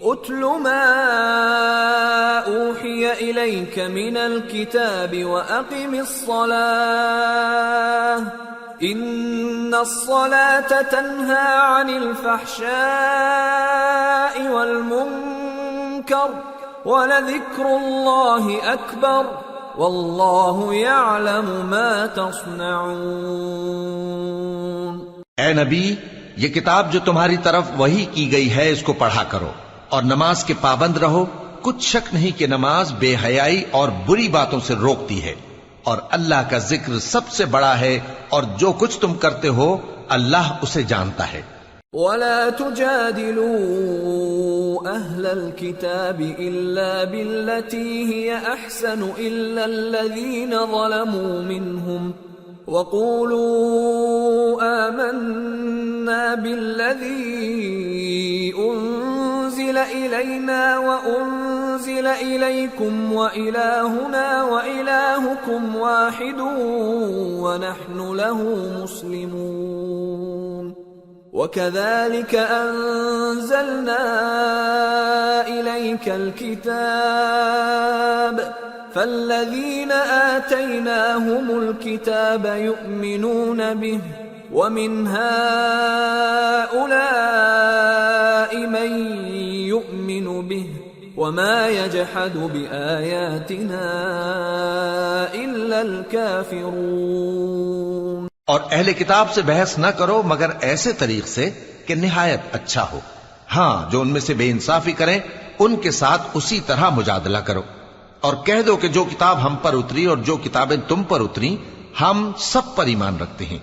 اتل ما اوحی الیک من الکتاب واقم الصلاة ان الصلاة تنہی عن الفحشاء والمنکر ولذکر اللہ اکبر واللہ یعلم ما تصنعون۔ اے نبی، یہ کتاب جو تمہاری طرف وحی کی گئی ہے اس کو پڑھا کرو اور نماز کے پابند رہو۔ کچھ شک نہیں کہ نماز بے حیائی اور بری باتوں سے روکتی ہے، اور اللہ کا ذکر سب سے بڑا ہے، اور جو کچھ تم کرتے ہو اللہ اسے جانتا ہے۔ وَلَا تُجَادِلُوا أَهْلَ الْكِتَابِ إِلَّا بِالَّتِي هِيَ أَحْسَنُ إِلَّا الَّذِينَ ظَلَمُوا مِنْهُمْ وَقُولُوا آمَنَّا بِالَّذِي أُنزِلَ إِلَيْنَا وَأُنزِلَ إِلَيْكُمْ وَإِلَٰهُنَا وَإِلَٰهُكُمْ وَاحِدٌ وَنَحْنُ لَهُ مُسْلِمُونَ وَكَذَلِكَ أَنزَلْنَا إِلَيْكَ الْكِتَابَ فَالَّذِينَ آتَيْنَاهُمُ الْكِتَابَ يُؤْمِنُونَ بِهِ وَمِنْ هَؤُلَاءِ مَن يُؤْمِنُ بِهِ وَمَا يَجْحَدُ بِآيَاتِنَا إِلَّا الْكَافِرُونَ۔ اور اہل کتاب سے بحث نہ کرو مگر ایسے طریق سے کہ نہایت اچھا ہو۔ ہاں، جو ان میں سے بے انصافی کریں ان کے ساتھ اسی طرح مجادلہ کرو، اور کہہ دو کہ جو کتاب ہم پر اتری اور جو کتابیں تم پر اتری ہم سب پر ایمان رکھتے ہیں،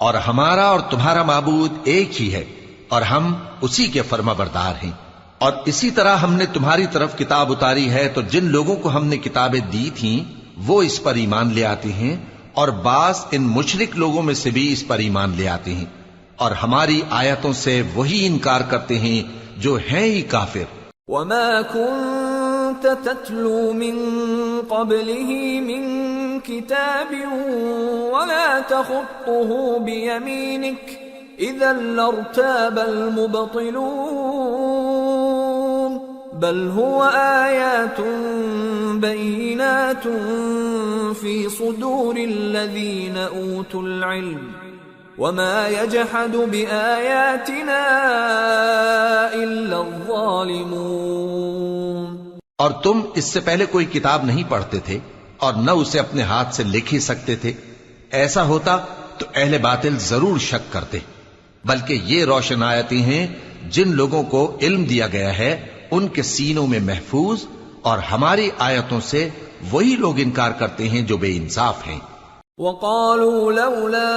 اور ہمارا اور تمہارا معبود ایک ہی ہے، اور ہم اسی کے فرما بردار ہیں۔ اور اسی طرح ہم نے تمہاری طرف کتاب اتاری ہے تو جن لوگوں کو ہم نے کتابیں دی تھیں وہ اس پر ایمان لے آتے ہیں، اور بعض ان مشرک لوگوں میں سے بھی اس پر ایمان لے آتے ہیں، اور ہماری آیتوں سے وہی انکار کرتے ہیں جو ہیں ہی کافر۔ وَمَا كُنْتَ تَتْلُو مِن قَبْلِهِ مِن كِتَابٍ وَلَا تَخُطُّهُ بِيَمِينِكَ إِذًا لَّارْتَابَ الْمُبْطِلُونَ بَلْ هُوَ آيَاتٌ بَيِّنَاتٌ فِي صُدُورِ الَّذِينَ أُوتُوا الْعِلْمَ وَمَا يَجْحَدُ بِآيَاتِنَا إِلَّا الظَّالِمُونَ۔ اور تم اس سے پہلے کوئی کتاب نہیں پڑھتے تھے اور نہ اسے اپنے ہاتھ سے لکھ ہی سکتے تھے۔ ایسا ہوتا تو اہل باطل ضرور شک کرتے، بلکہ یہ روشن آیتیں ہیں جن لوگوں کو علم دیا گیا ہے ان کے سینوں میں محفوظ، اور ہماری آیتوں سے وہی لوگ انکار کرتے ہیں جو بے انصاف ہیں۔ وَقَالُوا لَوْلَا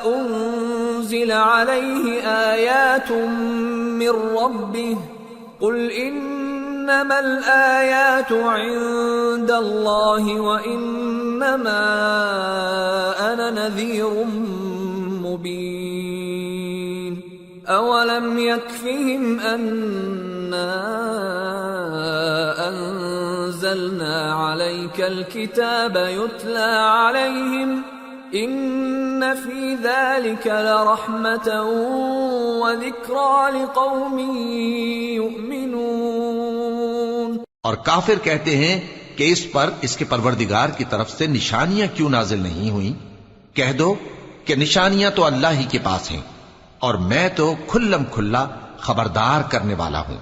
أُنزِلَ عَلَيْهِ آيَاتٌ مِّن رَّبِّهِ قُلْ إِنَّمَا الْآيَاتُ عِندَ اللَّهِ وَإِنَّمَا أَنَا نَذِيرٌ مُّبِينٌ أَوَلَمْ يَكْفِهِمْ أَنَّا أَنزَلْنَا عَلَيْكَ الْكِتَابَ يُتْلَى عَلَيْهِمْ إِنَّ فِي ذَلِكَ لَرَحْمَةً وَذِكْرَى لِقَوْمٍ يُؤْمِنُونَ۔ اور کافر کہتے ہیں کہ اس پر اس کے پروردگار کی طرف سے نشانیاں کیوں نازل نہیں ہوئیں؟ کہہ دو کہ نشانیاں تو اللہ ہی کے پاس ہیں، اور میں تو کھلم کھلا خبردار کرنے والا ہوں۔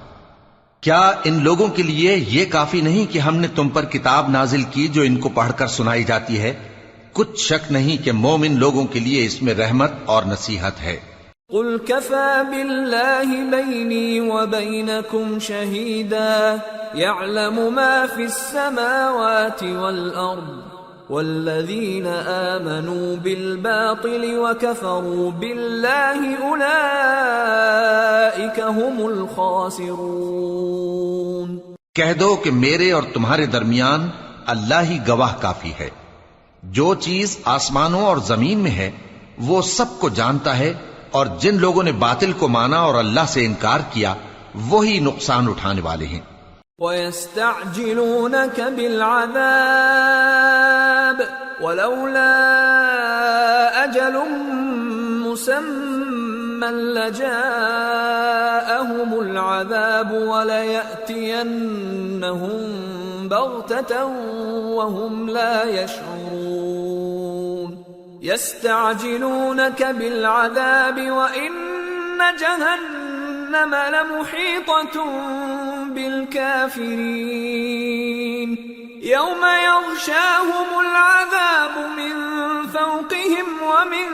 کیا ان لوگوں کے لیے یہ کافی نہیں کہ ہم نے تم پر کتاب نازل کی جو ان کو پڑھ کر سنائی جاتی ہے؟ کچھ شک نہیں کہ مومن لوگوں کے لیے اس میں رحمت اور نصیحت ہے۔ قُلْ كَفَى بِاللَّهِ بَيْنِي وَبَيْنَكُمْ شَهِيدًا يَعْلَمُ مَا فِي السَّمَاوَاتِ وَالْأَرْضِ وَالَّذِينَ آمَنُوا بِالْبَاطِلِ وَكَفَرُوا بِاللَّهِ أُولَئِكَ هُمُ الْخَاسِرُونَ۔ کہہ دو کہ میرے اور تمہارے درمیان اللہ ہی گواہ کافی ہے، جو چیز آسمانوں اور زمین میں ہے وہ سب کو جانتا ہے، اور جن لوگوں نے باطل کو مانا اور اللہ سے انکار کیا وہی نقصان اٹھانے والے ہیں۔ وَيَسْتَعْجِلُونَكَ بِالْعَذَابِ وَلَوْلَا أَجَلٌ مُّسَمًّى لجاءهم العذاب وليأتينهم بغتة وهم لا يشعرون يستعجلونك بالعذاب وإن جهنم لمحيطة بالكافرين يوم يغشاهم العذاب من فوقهم ومن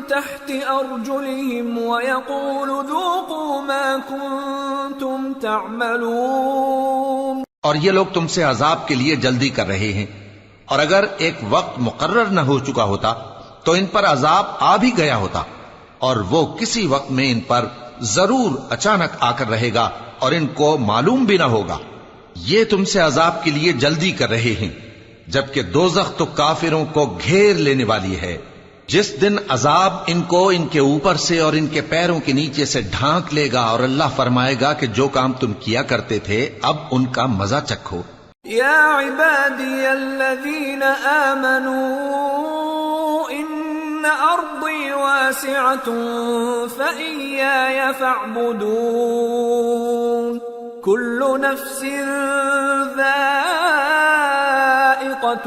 تحت أرجلهم ويقول ذوقوا ما كنتم تعملون. اور یہ لوگ تم سے عذاب کے لیے جلدی کر رہے ہیں، اور اگر ایک وقت مقرر نہ ہو چکا ہوتا تو ان پر عذاب آ بھی گیا ہوتا، اور وہ کسی وقت میں ان پر ضرور اچانک آ کر رہے گا اور ان کو معلوم بھی نہ ہوگا. یہ تم سے عذاب کے لیے جلدی کر رہے ہیں، جبکہ دوزخ تو کافروں کو گھیر لینے والی ہے. جس دن عذاب ان کو ان کے اوپر سے اور ان کے پیروں کے نیچے سے ڈھانک لے گا، اور اللہ فرمائے گا کہ جو کام تم کیا کرتے تھے اب ان کا مزہ چکھو. یا عبادی الذین آمنوا ان ارضی واسعة فإیای فاعبدون كل نفس ذائقة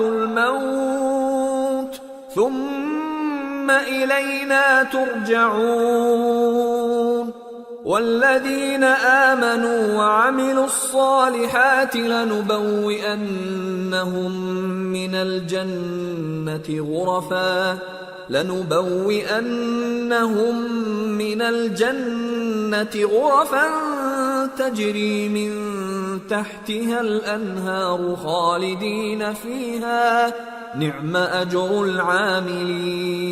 الموت ثم إلينا ترجعون. والذين آمنوا وعملوا الصالحات لنبوئنهم من الجنة غرفا تجري من تحتها الأنهار خالدين فيها نعم أجر العاملين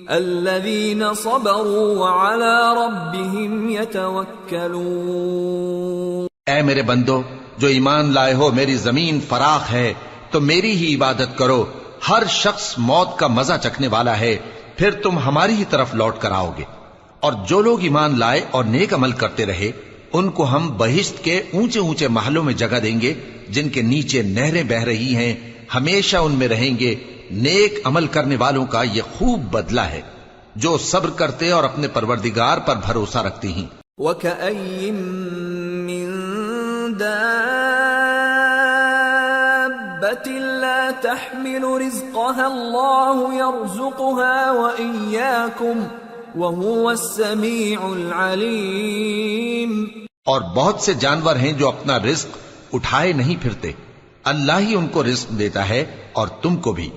الذين صبروا وعلى ربهم يتوكلون. اے میرے بندو جو ایمان لائے ہو، میری زمین فراخ ہے تو میری ہی عبادت کرو. ہر شخص موت کا مزہ چکھنے والا ہے، پھر تم ہماری ہی طرف لوٹ کر آؤ گے. اور جو لوگ ایمان لائے اور نیک عمل کرتے رہے ان کو ہم بہشت کے اونچے اونچے محلوں میں جگہ دیں گے جن کے نیچے نہریں بہ رہی ہیں، ہمیشہ ان میں رہیں گے. نیک عمل کرنے والوں کا یہ خوب بدلہ ہے جو صبر کرتے اور اپنے پروردگار پر بھروسہ رکھتے ہیں. وَكَأَيٍّ مِّن دَابَّةٍ لَّا تَحْمِلُ رِزْقَهَا اللَّهُ يَرْزُقُهَا وَإِيَّاكُمْ وَهُوَ السَّمِيعُ الْعَلِيمُ. اور بہت سے جانور ہیں جو اپنا رزق اٹھائے نہیں پھرتے، اللہ ہی ان کو رزق دیتا ہے اور تم کو بھی،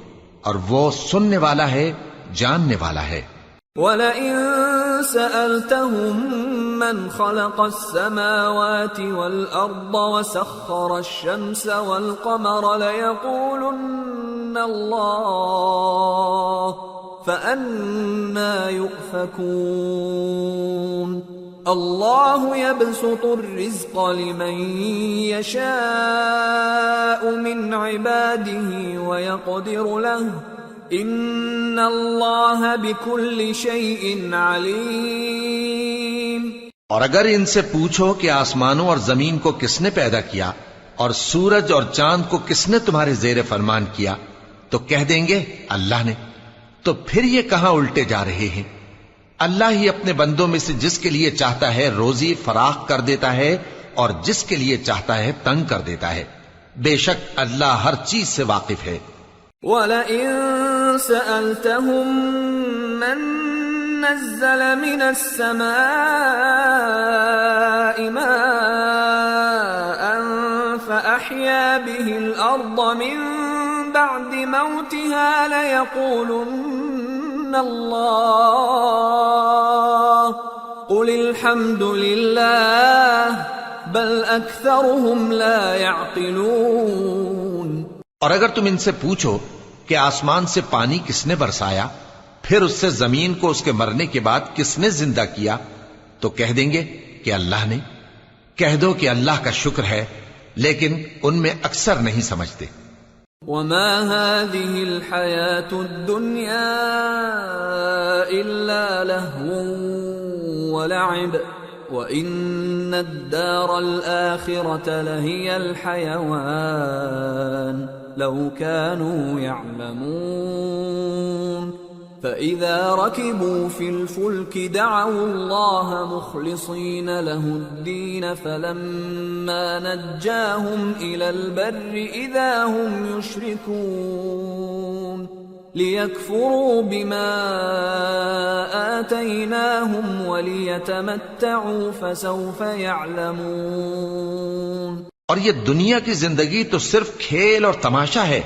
اور وہ سننے والا ہے، جاننے والا ہے. وَلَئِن سَأَلْتَهُم مَّنْ خَلَقَ السَّمَاوَاتِ وَالْأَرْضَ وَسَخَّرَ الشَّمْسَ وَالْقَمَرَ لَيَقُولُنَّ اللَّهُ فَأَنَّىٰ يُؤْفَكُونَ. اللہ يبسط الرزق لمن يشاء من عباده ويقدر له ان اللہ بكل شيء علیم. اور اگر ان سے پوچھو کہ آسمانوں اور زمین کو کس نے پیدا کیا اور سورج اور چاند کو کس نے تمہارے زیر فرمان کیا تو کہہ دیں گے اللہ نے. تو پھر یہ کہاں الٹے جا رہے ہیں؟ اللہ ہی اپنے بندوں میں سے جس کے لیے چاہتا ہے روزی فراخ کر دیتا ہے اور جس کے لیے چاہتا ہے تنگ کر دیتا ہے. بے شک اللہ ہر چیز سے واقف ہے. وَلَئِن سَأَلْتَهُم مَّن نَّزَّلَ مِنَ السَّمَاءِ مَاءً فَأَحْيَا بِهِ الْأَرْضَ مِن بَعْدِ مَوْتِهَا لَيَقُولُنَّ اللہ قل الحمد للہ بل اکثرهم لا يعقلون. اور اگر تم ان سے پوچھو کہ آسمان سے پانی کس نے برسایا پھر اس سے زمین کو اس کے مرنے کے بعد کس نے زندہ کیا تو کہہ دیں گے کہ اللہ نے. کہہ دو کہ اللہ کا شکر ہے لیکن ان میں اکثر نہیں سمجھتے. وما هذه الحياة الدنيا إلا لهو ولعب وإن الدار الآخرة لهي الحيوان لو كانوا يعلمون. فإذا ركبوا في الفلك دعوا الله مخلصين له الدين فلما نجاهم إلى البر إذا هم يشركون ليكفروا بما آتيناهم وليتمتعوا فسوف يعلمون۔ اور یہ دنیا کی زندگی تو صرف کھیل اور تماشا ہے،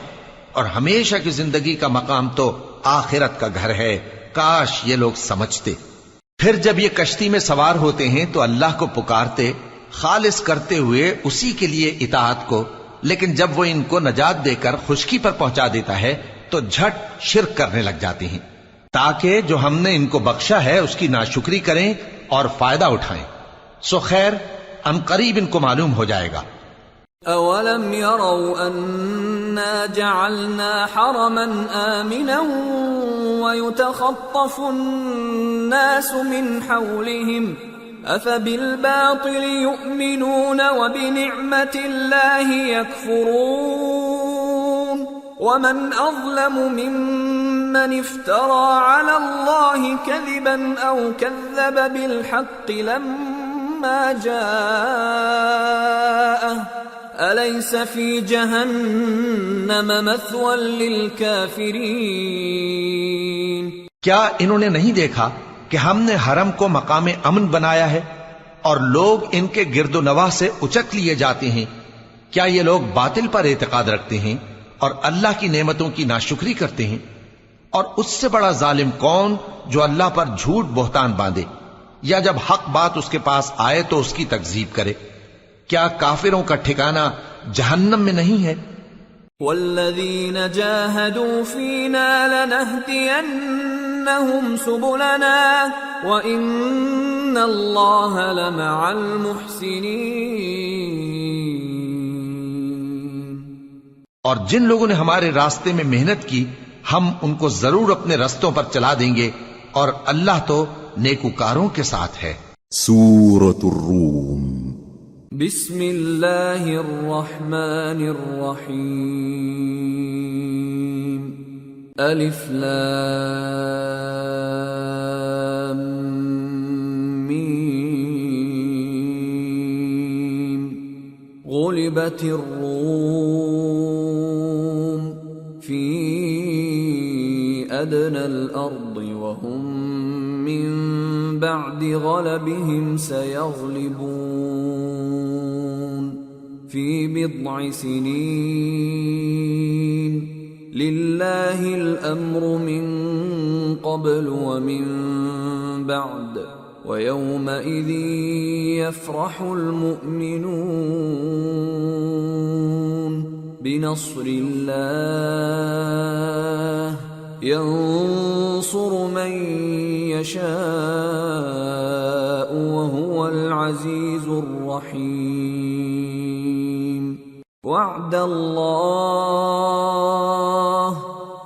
اور ہمیشہ کی زندگی کا مقام تو آخرت کا گھر ہے، کاش یہ لوگ سمجھتے۔ پھر جب یہ کشتی میں سوار ہوتے ہیں تو اللہ کو پکارتے، خالص کرتے ہوئے اسی کے لیے اطاعت کو، لیکن جب وہ ان کو نجات دے کر خشکی پر پہنچا دیتا ہے تو جھٹ شرک کرنے لگ جاتے ہیں، تاکہ جو ہم نے ان کو بخشا ہے اس کی ناشکری کریں اور فائدہ اٹھائیں۔ سو خیر ان قریب ان کو معلوم ہو جائے گا۔ أَوَلَمْ يَرَوْا أَنَّا جَعَلْنَا حَرَمًا آمِنًا وَيُتَخَطَّفُ النَّاسُ مِنْ حَوْلِهِمْ أَفَبِالْبَاطِلِ يُؤْمِنُونَ وَبِنِعْمَةِ اللَّهِ يَكْفُرُونَ وَمَنْ أَظْلَمُ مِمَّنِ افْتَرَى عَلَى اللَّهِ كَذِبًا أَوْ كَذَّبَ بِالْحَقِّ لَمَّا جَاءَهُ أَلَيْسَ فِي جَهَنَّمَ مَثْوًى لِلْكَافِرِينَ۔ کیا انہوں نے نہیں دیکھا کہ ہم نے حرم کو مقام امن بنایا ہے اور لوگ ان کے گرد و نواح سے اچک لیے جاتے ہیں؟ کیا یہ لوگ باطل پر اعتقاد رکھتے ہیں اور اللہ کی نعمتوں کی ناشکری کرتے ہیں؟ اور اس سے بڑا ظالم کون جو اللہ پر جھوٹ بہتان باندھے، یا جب حق بات اس کے پاس آئے تو اس کی تکذیب کرے؟ کیا کافروں کا ٹھکانہ جہنم میں نہیں ہے؟ والذین جاہدوا فینا لنہدینہم سبلنا وإن اللہ لمع المحسنین۔ اور جن لوگوں نے ہمارے راستے میں محنت کی ہم ان کو ضرور اپنے رستوں پر چلا دیں گے، اور اللہ تو نیکوکاروں کے ساتھ ہے۔ سورة الروم۔ بسم اللہ الرحمن الرحیم۔ الف لام میم۔ غلبت الروم فی ادنى الارض وهم من بعد غلبهم سيغلبون في بضع سنين لله الأمر من قبل ومن بعد ويومئذ يفرح المؤمنون بنصر الله ينصر من يشاء وهو العزيز الرحيم وعد الله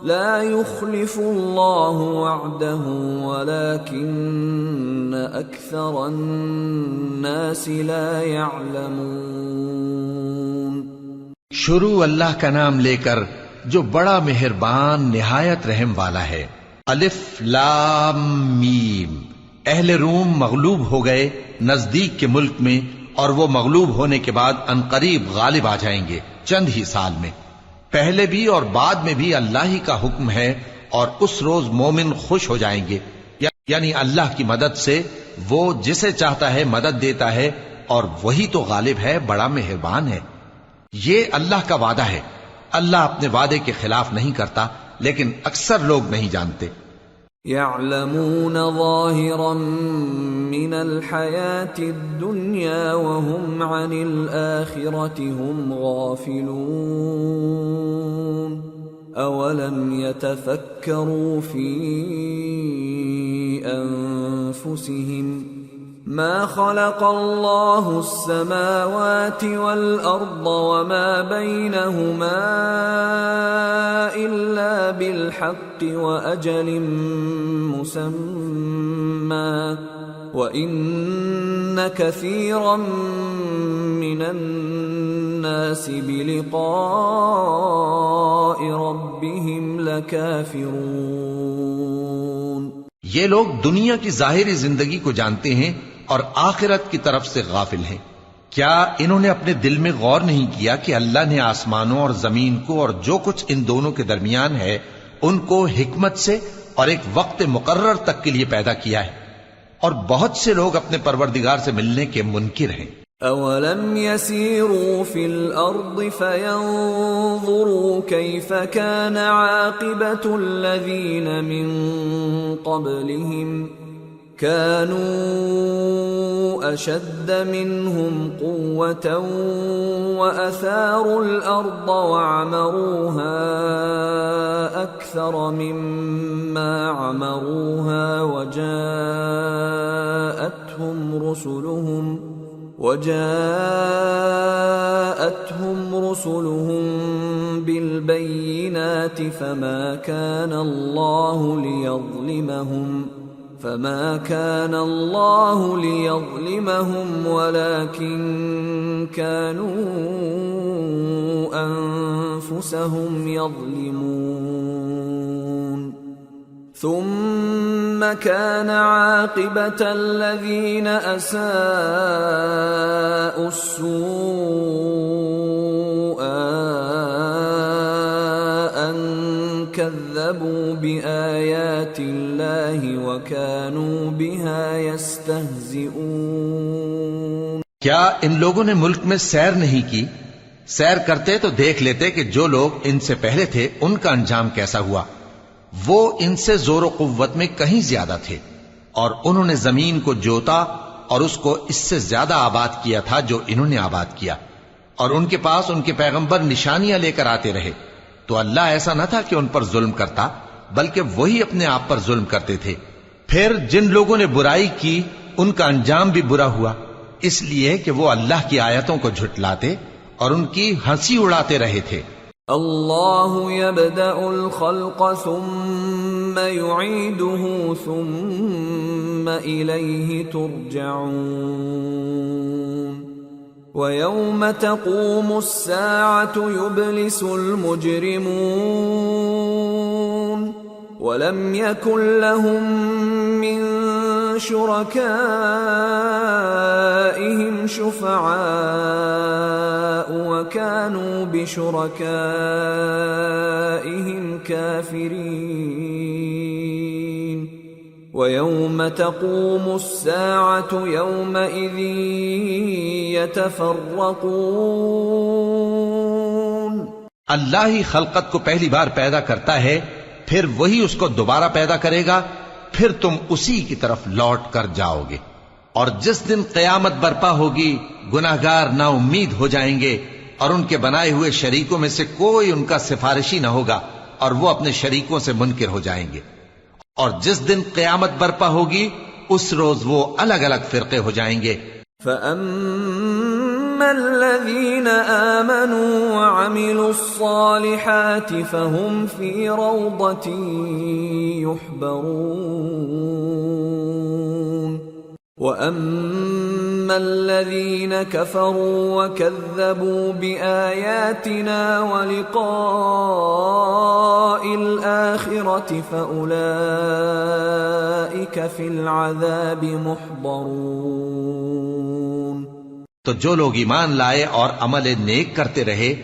لا يخلف الله وعده ولكن أكثر الناس لا يعلمون۔ شروع اللہ کا نام لے کر جو بڑا مہربان نہایت رحم والا ہے۔ الف لام میم۔ اہل روم مغلوب ہو گئے نزدیک کے ملک میں، اور وہ مغلوب ہونے کے بعد عنقریب غالب آ جائیں گے چند ہی سال میں۔ پہلے بھی اور بعد میں بھی اللہ ہی کا حکم ہے، اور اس روز مومن خوش ہو جائیں گے، یعنی اللہ کی مدد سے وہ جسے چاہتا ہے مدد دیتا ہے، اور وہی تو غالب ہے، بڑا مہربان ہے۔ یہ اللہ کا وعدہ ہے، اللہ اپنے وعدے کے خلاف نہیں کرتا، لیکن اکثر لوگ نہیں جانتے۔ يعلمون ظاهرا من الحياة الدنيا وهم عن الآخرة هم غافلون أولم يتفكروا في أنفسهم ما خلق الله السماوات والأرض وما بينهما إلا بالحق وأجل مسمى وإن كثيرا من الناس بلقاء ربهم لكافرون۔ یہ لوگ دنیا کی ظاہری زندگی کو جانتے ہیں اور آخرت کی طرف سے غافل ہیں۔ کیا انہوں نے اپنے دل میں غور نہیں کیا کہ اللہ نے آسمانوں اور زمین کو اور جو کچھ ان دونوں کے درمیان ہے ان کو حکمت سے اور ایک وقت مقرر تک کے لیے پیدا کیا ہے؟ اور بہت سے لوگ اپنے پروردگار سے ملنے کے منکر ہیں۔ أَوَلَمْ يَسِيرُوا فِي الْأَرْضِ فَيَنظُرُوا كَيْفَ كَانَ عَاقِبَةُ الَّذِينَ مِن قَبْلِهِمْ كَانُوا أَشَدَّ مِنْهُمْ قُوَّةً وَأَثَارُوا الْأَرْضَ وَعَمَرُوهَا أَكْثَرَ مِمَّا عَمَرُوهَا وجاءتهم رسلهم بالبينات فما كان الله ليظلمهم ولكن كانوا أنفسهم يظلمون ثم كان عاقبة الذين أساءوا السوء أن كذبوا بآيات الله وكانوا بها يستهزئون۔ کیا ان لوگوں نے ملک میں سیر نہیں کی؟ سیر کرتے تو دیکھ لیتے کہ جو لوگ ان سے پہلے تھے ان کا انجام کیسا ہوا۔ وہ ان سے زور و قوت میں کہیں زیادہ تھے اور انہوں نے زمین کو جوتا اور اس کو اس سے زیادہ آباد کیا تھا جو انہوں نے آباد کیا، اور ان کے پاس ان کے پیغمبر نشانیاں لے کر آتے رہے، تو اللہ ایسا نہ تھا کہ ان پر ظلم کرتا بلکہ وہی اپنے آپ پر ظلم کرتے تھے۔ پھر جن لوگوں نے برائی کی ان کا انجام بھی برا ہوا، اس لیے کہ وہ اللہ کی آیتوں کو جھٹلاتے اور ان کی ہنسی اڑاتے رہے تھے۔ اللہ يبدأ الخلق ثم يعيده ثم إليه ترجعون ويوم تقوم الساعة يبلس المجرمون ولم يكن لهم من شركائهم شفعاء وكانوا بشركائهم كافرين ويوم تقوم الساعة يومئذ يتفرقون۔ اللہ ہی خلقت کو پہلی بار پیدا کرتا ہے، پھر وہی اس کو دوبارہ پیدا کرے گا، پھر تم اسی کی طرف لوٹ کر جاؤ گے۔ اور جس دن قیامت برپا ہوگی گناہگار نا امید ہو جائیں گے اور ان کے بنائے ہوئے شریکوں میں سے کوئی ان کا سفارشی نہ ہوگا اور وہ اپنے شریکوں سے منکر ہو جائیں گے۔ اور جس دن قیامت برپا ہوگی اس روز وہ الگ الگ فرقے ہو جائیں گے۔ فَأَمَّا الَّذِينَ آمَنُوا وَعَمِلُوا الصَّالِحَاتِ فَهُمْ فِي رَوْضَةٍ يُحْبَرُونَ وَأَمَّا الَّذِينَ كَفَرُوا وَكَذَّبُوا بِآيَاتِنَا وَلِقَاءِ الْآخِرَةِ فَأُولَئِكَ فِي الْعَذَابِ مُحْضَرُونَ۔ تو جو لوگ ایمان لائے اور عمل نیک کرتے رہے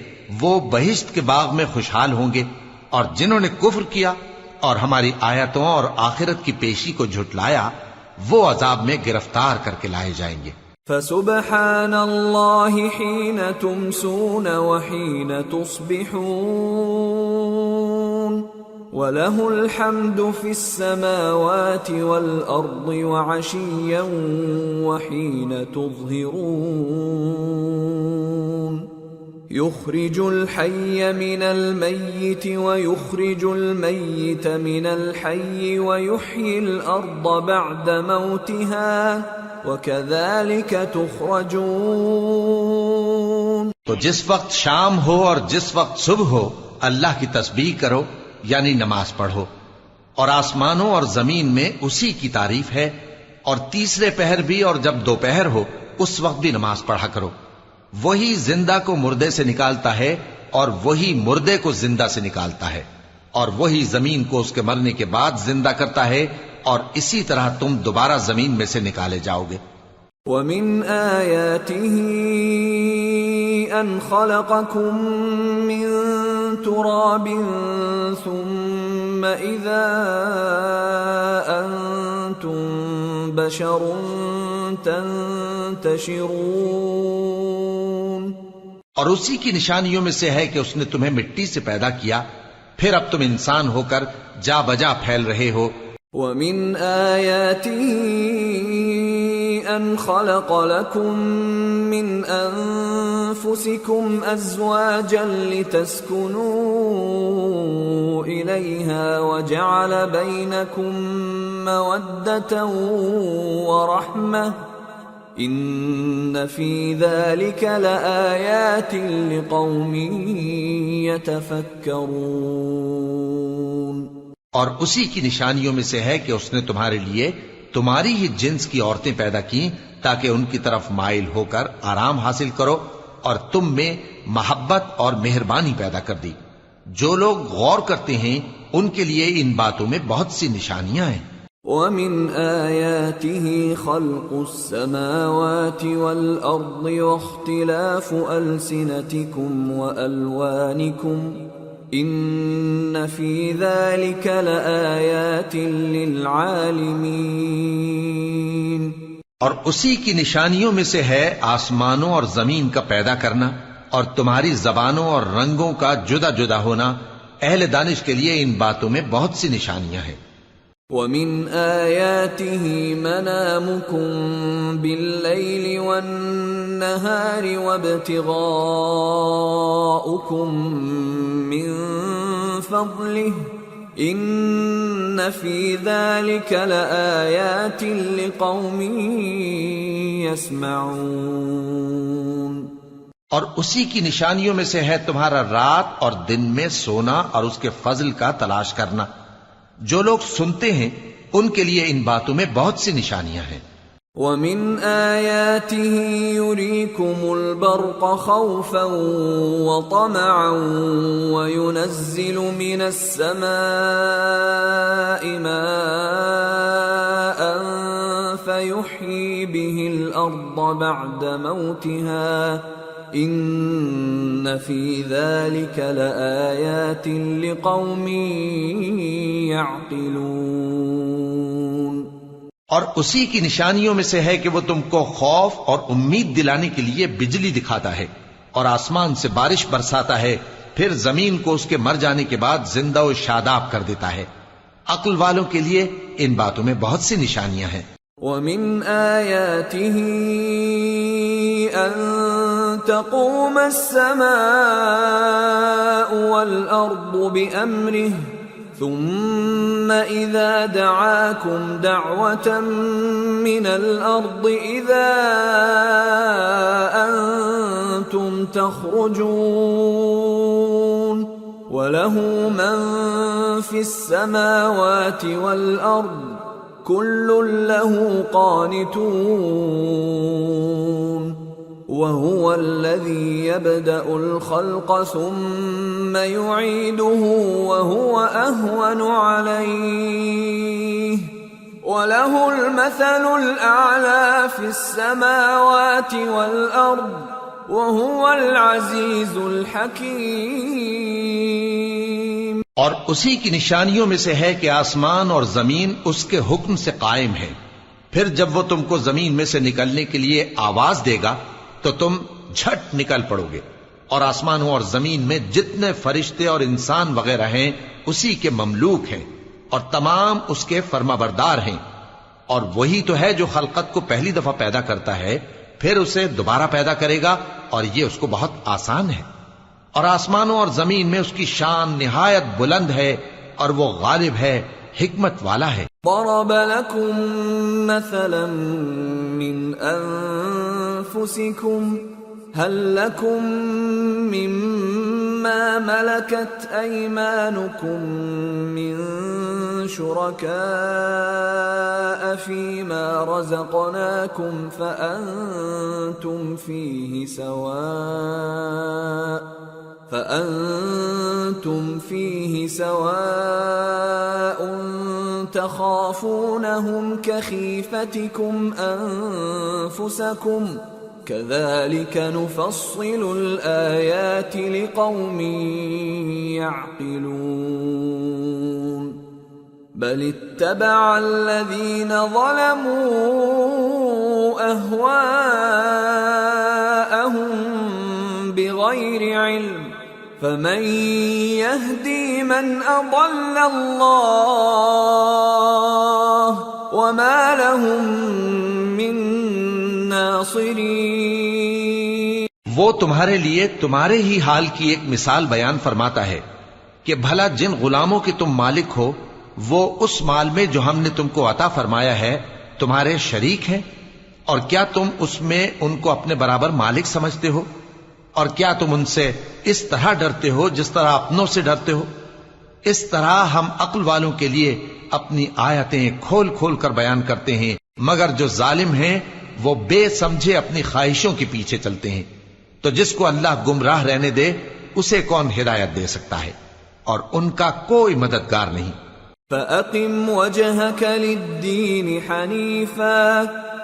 وہ بہشت کے باغ میں خوشحال ہوں گے، اور جنہوں نے کفر کیا اور ہماری آیتوں اور آخرت کی پیشی کو جھٹلایا وہ عذاب میں گرفتار کر کے لائے جائیں گے۔ فسبحان اللہ حین تمسون وحین تصبحون وَلَهُ الْحَمْدُ فِي السَّمَاوَاتِ وَالْأَرْضِ وَعَشِيًّا وَحِينَ تُظْهِرُونَ يُخْرِجُ الْحَيَّ مِنَ الْمَيِّتِ وَيُخْرِجُ الْمَيِّتَ مِنَ الْحَيِّ وَيُحْيِي الْأَرْضَ بَعْدَ مَوْتِهَا وَكَذَلِكَ تُخْرَجُونَ۔ تو جس وقت شام ہو اور جس وقت صبح ہو اللہ کی تسبیح کرو، یعنی نماز پڑھو، اور آسمانوں اور زمین میں اسی کی تعریف ہے، اور تیسرے پہر بھی اور جب دوپہر ہو اس وقت بھی نماز پڑھا کرو۔ وہی زندہ کو مردے سے نکالتا ہے اور وہی مردے کو زندہ سے نکالتا ہے، اور وہی زمین کو اس کے مرنے کے بعد زندہ کرتا ہے اور اسی طرح تم دوبارہ زمین میں سے نکالے جاؤ گے۔ وَمِنْ آيَاتِهِ أَنْ خَلَقَكُم مِّن تُرَابٍ ثُمَّ إِذَا أَنْتُمْ بَشَرٌ تَنْتَشِرُونَ۔ اور اسی کی نشانیوں میں سے ہے کہ اس نے تمہیں مٹی سے پیدا کیا، پھر اب تم انسان ہو کر جا بجا پھیل رہے ہو۔ وَمِنْ آيَاتِهِ أَنْ خَلَقَ لَكُم مِّنْ أَنفُسِكُمْ أَزْوَاجًا لِتَسْكُنُوا إِلَيْهَا وَجَعَلَ بَيْنَكُم مَّوَدَّةً وَرَحْمَةً إِنَّ فِي ذَلِكَ لَآيَاتٍ لِقَوْمٍ يَتَفَكَّرُونَ۔ اور اسی کی نشانیوں میں سے ہے کہ اس نے تمہارے لیے تمہاری ہی جنس کی عورتیں پیدا کی تاکہ ان کی طرف مائل ہو کر آرام حاصل کرو، اور تم میں محبت اور مہربانی پیدا کر دی۔ جو لوگ غور کرتے ہیں ان کے لیے ان باتوں میں بہت سی نشانیاں ہیں۔ وَمِنْ آيَاتِهِ خَلْقُ السَّمَاوَاتِ وَالْأَرْضِ وَاخْتِلَافُ أَلْسِنَتِكُمْ وَأَلْوَانِكُمْ إِنَّ فِي ذَلِكَ لَآيَاتٍ لِلْعَالِمِينَ۔ اور اسی کی نشانیوں میں سے ہے آسمانوں اور زمین کا پیدا کرنا، اور تمہاری زبانوں اور رنگوں کا جدا جدا ہونا، اہل دانش کے لیے ان باتوں میں بہت سی نشانیاں ہیں۔ وَمِنْ آيَاتِهِ مَنَامُكُمْ بِاللَّيْلِ وَالنَّهَارِ وَابْتِغَاؤُكُمْ مِنْ فَضْلِهِ إِنَّ فِي ذَلِكَ لَآيَاتٍ لِقَوْمٍ يَسْمَعُونَ۔ اور اسی کی نشانیوں میں سے ہے تمہارا رات اور دن میں سونا اور اس کے فضل کا تلاش کرنا۔ جو لوگ سنتے ہیں ان کے لیے ان باتوں میں بہت سی نشانیاں ہیں۔ وَمِنْ آيَاتِهِ يُرِيكُمُ الْبَرْقَ خَوْفًا وَطَمَعًا وَيُنَزِّلُ مِنَ السَّمَاءِ مَاءً فَيُحْيِي بِهِ الْأَرْضَ بَعْدَ مَوْتِهَا إِنَّ فِي ذَلِكَ لَآيَاتٍ لِقَوْمٍ يَعْقِلُونَ۔ اور اسی کی نشانیوں میں سے ہے کہ وہ تم کو خوف اور امید دلانے کے لیے بجلی دکھاتا ہے، اور آسمان سے بارش برساتا ہے، پھر زمین کو اس کے مر جانے کے بعد زندہ و شاداب کر دیتا ہے۔ عقل والوں کے لیے ان باتوں میں بہت سی نشانیاں ہیں۔ وَمِنْ آيَاتِهِ أَن تَقُومَ السَّمَاءُ وَالْأَرْضُ بِأَمْرِهِ ثُمَّ إِذَا دَعَاكُمْ دَعْوَةً مِّنَ الْأَرْضِ إِذَا أَنْتُمْ تَخْرُجُونَ وَلَهُ مَنْ فِي السَّمَاوَاتِ وَالْأَرْضِ كُلٌّ لَهُ قَانِتُونَ وَهُوَ الَّذِي يَبْدَأُ الْخَلْقَ ثُمَّ يُعِيدُهُ وَهُوَ أَهْوَنُ عَلَيْهِ وَلَهُ الْمَثَلُ الْأَعْلَى فِي السَّمَاوَاتِ وَالْأَرْضِ وَهُوَ الْعَزِيزُ الْحَكِيمُ۔ اور اسی کی نشانیوں میں سے ہے کہ آسمان اور زمین اس کے حکم سے قائم ہے، پھر جب وہ تم کو زمین میں سے نکلنے کے لیے آواز دے گا تو تم جھٹ نکل پڑو گے، اور آسمانوں اور زمین میں جتنے فرشتے اور انسان وغیرہ ہیں اسی کے مملوک ہیں، اور تمام اس کے فرمانبردار ہیں۔ اور وہی تو ہے جو خلقت کو پہلی دفعہ پیدا کرتا ہے، پھر اسے دوبارہ پیدا کرے گا، اور یہ اس کو بہت آسان ہے۔ اور آسمانوں اور زمین میں اس کی شان نہایت بلند ہے، اور وہ غالب ہے، حکمت والا ہے۔ ضرب لكم مثلا من أنفسكم هل لكم مما ملكت أيمانكم من شركاء فيما رزقناكم فأنتم فأنتم فيه سواء تخافونهم كخيفتكم أنفسكم كذلك نفصل الآيات لقوم يعقلون بل اتبع الذين ظلموا أهواءهم بغير علم فمن يهدي من أضل الله وما لهم من ناصرين۔ وہ تمہارے لیے تمہارے ہی حال کی ایک مثال بیان فرماتا ہے کہ بھلا جن غلاموں کے تم مالک ہو وہ اس مال میں جو ہم نے تم کو عطا فرمایا ہے تمہارے شریک ہیں، اور کیا تم اس میں ان کو اپنے برابر مالک سمجھتے ہو؟ اور کیا تم ان سے اس طرح ڈرتے ہو جس طرح اپنوں سے ڈرتے ہو؟ اس طرح ہم عقل والوں کے لیے اپنی آیتیں کھول کھول کر بیان کرتے ہیں، مگر جو ظالم ہیں وہ بے سمجھے اپنی خواہشوں کے پیچھے چلتے ہیں۔ تو جس کو اللہ گمراہ رہنے دے اسے کون ہدایت دے سکتا ہے، اور ان کا کوئی مددگار نہیں۔ فَأَقِمْ وَجْهَكَ لِلدِّينِ حَنِيفًا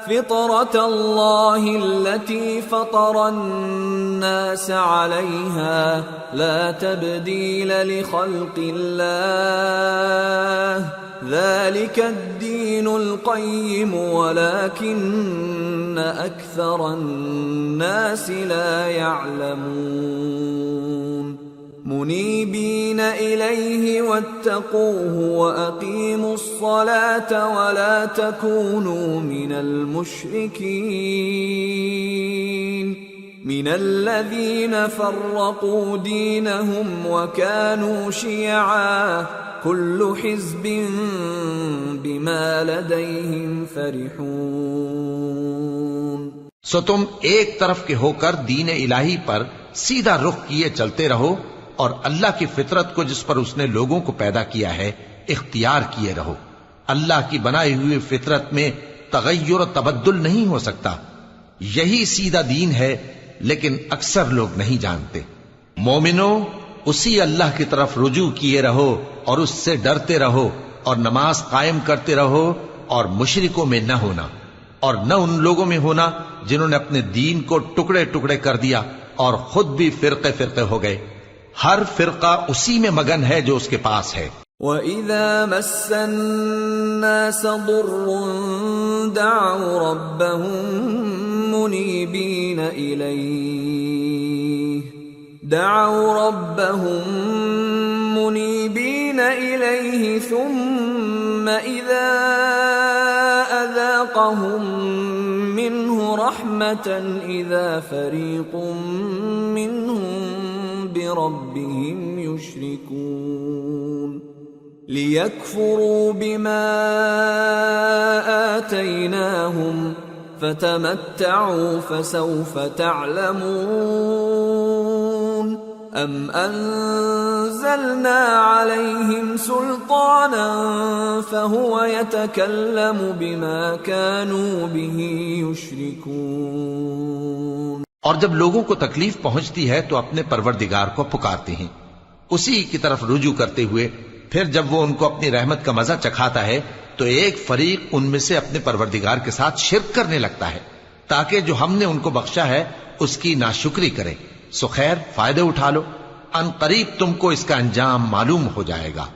فِطْرَةَ اللَّهِ الَّتِي فَطَرَ النَّاسَ عَلَيْهَا لَا تَبْدِيلَ لِخَلْقِ اللَّهِ ذَلِكَ الدِّينُ الْقَيِّمُ وَلَكِنَّ أَكْثَرَ النَّاسِ لَا يَعْلَمُونَ منيبين إليه واتقوه وأقيموا الصلاة ولا تكونوا من المشركين من الذين فرقوا دينهم وكانوا شيعا كل حزب بما لديهم فرحون۔ سو تم ایک طرف کے ہو کر دین الہی پر سیدھا رخ کیے چلتے رہو، اور اللہ کی فطرت کو جس پر اس نے لوگوں کو پیدا کیا ہے اختیار کیے رہو۔ اللہ کی بنائی ہوئی فطرت میں تغیر و تبدل نہیں ہو سکتا، یہی سیدھا دین ہے، لیکن اکثر لوگ نہیں جانتے۔ مومنو، اسی اللہ کی طرف رجوع کیے رہو اور اس سے ڈرتے رہو، اور نماز قائم کرتے رہو، اور مشرکوں میں نہ ہونا، اور نہ ان لوگوں میں ہونا جنہوں نے اپنے دین کو ٹکڑے ٹکڑے کر دیا اور خود بھی فرقے فرقے ہو گئے۔ ہر فرقہ اسی میں مگن ہے جو اس کے پاس ہے۔ وَإِذَا مَسَّ النَّاسَ ضُرٌّ دَعَوْا رَبَّهُم مُنِيبِينَ إِلَيْهِ ثُمَّ إِذَا أَذَاقَهُم مِّنْهُ رَحْمَةً إِذَا فَرِيقٌ مِّنْهُم بربهم يشركون ليكفروا بما آتيناهم فتمتعوا فسوف تعلمون أم أنزلنا عليهم سلطانا فهو يتكلم بما كانوا به يشركون۔ اور جب لوگوں کو تکلیف پہنچتی ہے تو اپنے پروردگار کو پکارتے ہیں اسی کی طرف رجوع کرتے ہوئے، پھر جب وہ ان کو اپنی رحمت کا مزہ چکھاتا ہے تو ایک فریق ان میں سے اپنے پروردگار کے ساتھ شرک کرنے لگتا ہے تاکہ جو ہم نے ان کو بخشا ہے اس کی ناشکری کرے۔ سو خیر، فائدے اٹھا لو، ان قریب تم کو اس کا انجام معلوم ہو جائے گا۔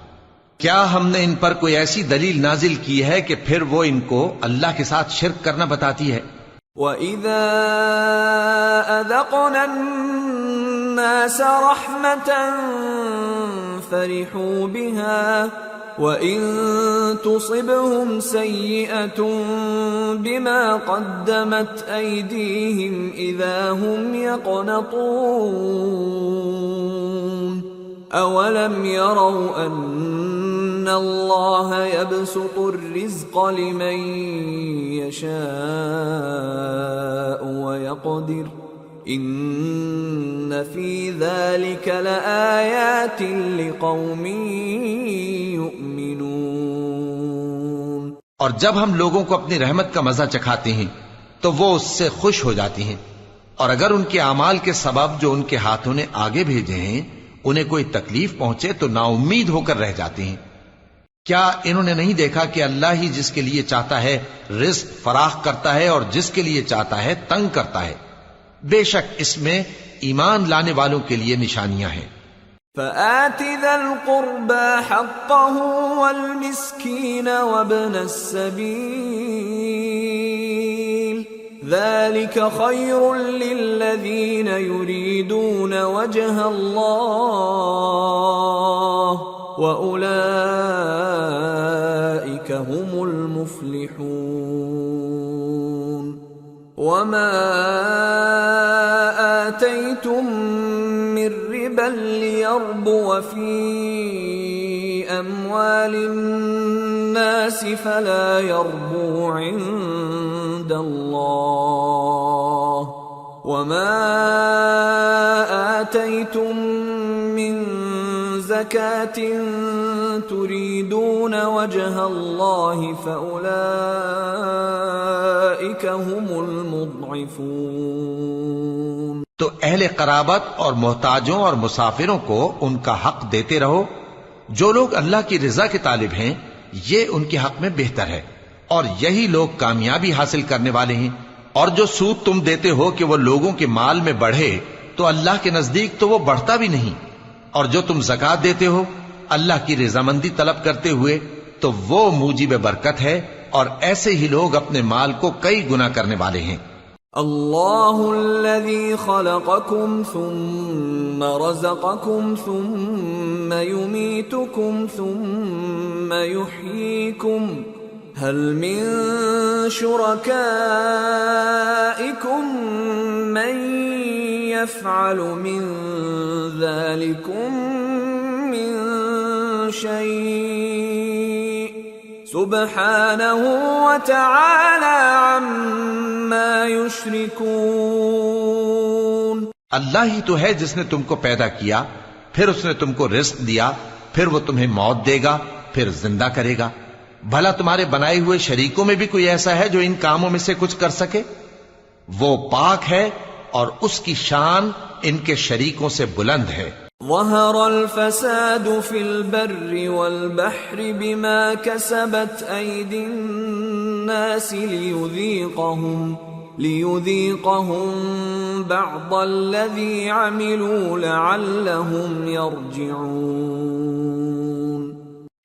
کیا ہم نے ان پر کوئی ایسی دلیل نازل کی ہے کہ پھر وہ ان کو اللہ کے ساتھ شرک کرنا بتاتی ہے؟ وَإِذَا أَذَقْنَا النَّاسَ رَحْمَةً فَرِحُوا بِهَا وَإِن تُصِبْهُمْ سَيِّئَةٌ بِمَا قَدَّمَتْ أَيْدِيهِمْ إِذَا هُمْ يَقْنَطُونَ أَوَلَمْ يَرَوْا أَنَّ اللَّهَ يَبْسُطُ الرِّزْقَ لِمَن يَشَاءُ وَيَقْدِرُ إِنَّ فِي ذَلِكَ لَآيَاتٍ لِقَوْمٍ يُؤْمِنُونَ۔ اور جب ہم لوگوں کو اپنی رحمت کا مزہ چکھاتے ہیں تو وہ اس سے خوش ہو جاتی ہیں، اور اگر ان کے اعمال کے سبب جو ان کے ہاتھوں نے آگے بھیجے ہیں انہیں کوئی تکلیف پہنچے تو نا امید ہو کر رہ جاتے ہیں۔ کیا انہوں نے نہیں دیکھا کہ اللہ ہی جس کے لیے چاہتا ہے رزق فراخ کرتا ہے اور جس کے لیے چاہتا ہے تنگ کرتا ہے؟ بے شک اس میں ایمان لانے والوں کے لیے نشانیاں ہیں۔ فآت ذا القربى حقه والمسكين وابن السبيل ذلك خير للذين يريدون وجه الله وأولئك هم المفلحون وما آتيتم من ربا ليربو في أموال الناس فلا يربو عند الله وما آتيتم من زكاة تريدون وجه الله فأولئك هم المضعفون۔ تو اہل قرابت اور محتاجوں اور مسافروں کو ان کا حق دیتے رہو۔ جو لوگ اللہ کی رضا کے طالب ہیں یہ ان کے حق میں بہتر ہے، اور یہی لوگ کامیابی حاصل کرنے والے ہیں۔ اور جو سود تم دیتے ہو کہ وہ لوگوں کے مال میں بڑھے تو اللہ کے نزدیک تو وہ بڑھتا بھی نہیں، اور جو تم زکوٰۃ دیتے ہو اللہ کی رضامندی طلب کرتے ہوئے تو وہ موجب برکت ہے، اور ایسے ہی لوگ اپنے مال کو کئی گنا کرنے والے ہیں۔ اللہ الذي خلقكم ثم رزقكم ثم يميتكم ثم يحييكم هل من شركائكم من يفعل من ذلكم من شيء سبحانه وتعالى عما يشركون۔ اللہ ہی تو ہے جس نے تم کو پیدا کیا، پھر اس نے تم کو رزق دیا، پھر وہ تمہیں موت دے گا، پھر زندہ کرے گا۔ بھلا تمہارے بنائے ہوئے شریکوں میں بھی کوئی ایسا ہے جو ان کاموں میں سے کچھ کر سکے؟ وہ پاک ہے اور اس کی شان ان کے شریکوں سے بلند ہے۔ ظهر الفساد في البر والبحر بما كسبت أيدي الناس ليذيقهم بعض الذي عملوا لعلهم يرجعون۔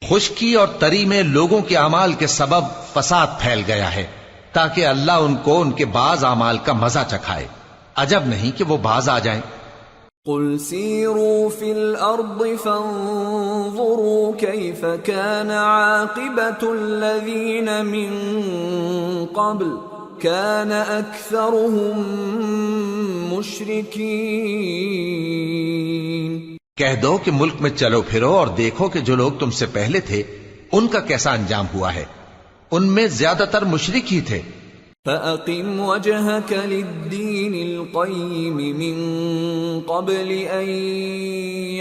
خشکی اور تری میں لوگوں کے اعمال کے سبب فساد پھیل گیا ہے تاکہ اللہ ان کو ان کے بعض اعمال کا مزہ چکھائے۔ عجب نہیں کہ وہ باز آ جائیں۔ قل سيروا في الأرض فانظروا كيف كان عاقبة الذين من قبل كان أكثرهم مشركين۔ کہہ دو کہ ملک میں چلو پھرو اور دیکھو کہ جو لوگ تم سے پہلے تھے ان کا کیسا انجام ہوا ہے، ان میں زیادہ تر مشرک ہی تھے۔ فَأَقِمْ وَجْهَكَ لِلدِّينِ الْقَيِّمِ مِنْ قَبْلِ أَنْ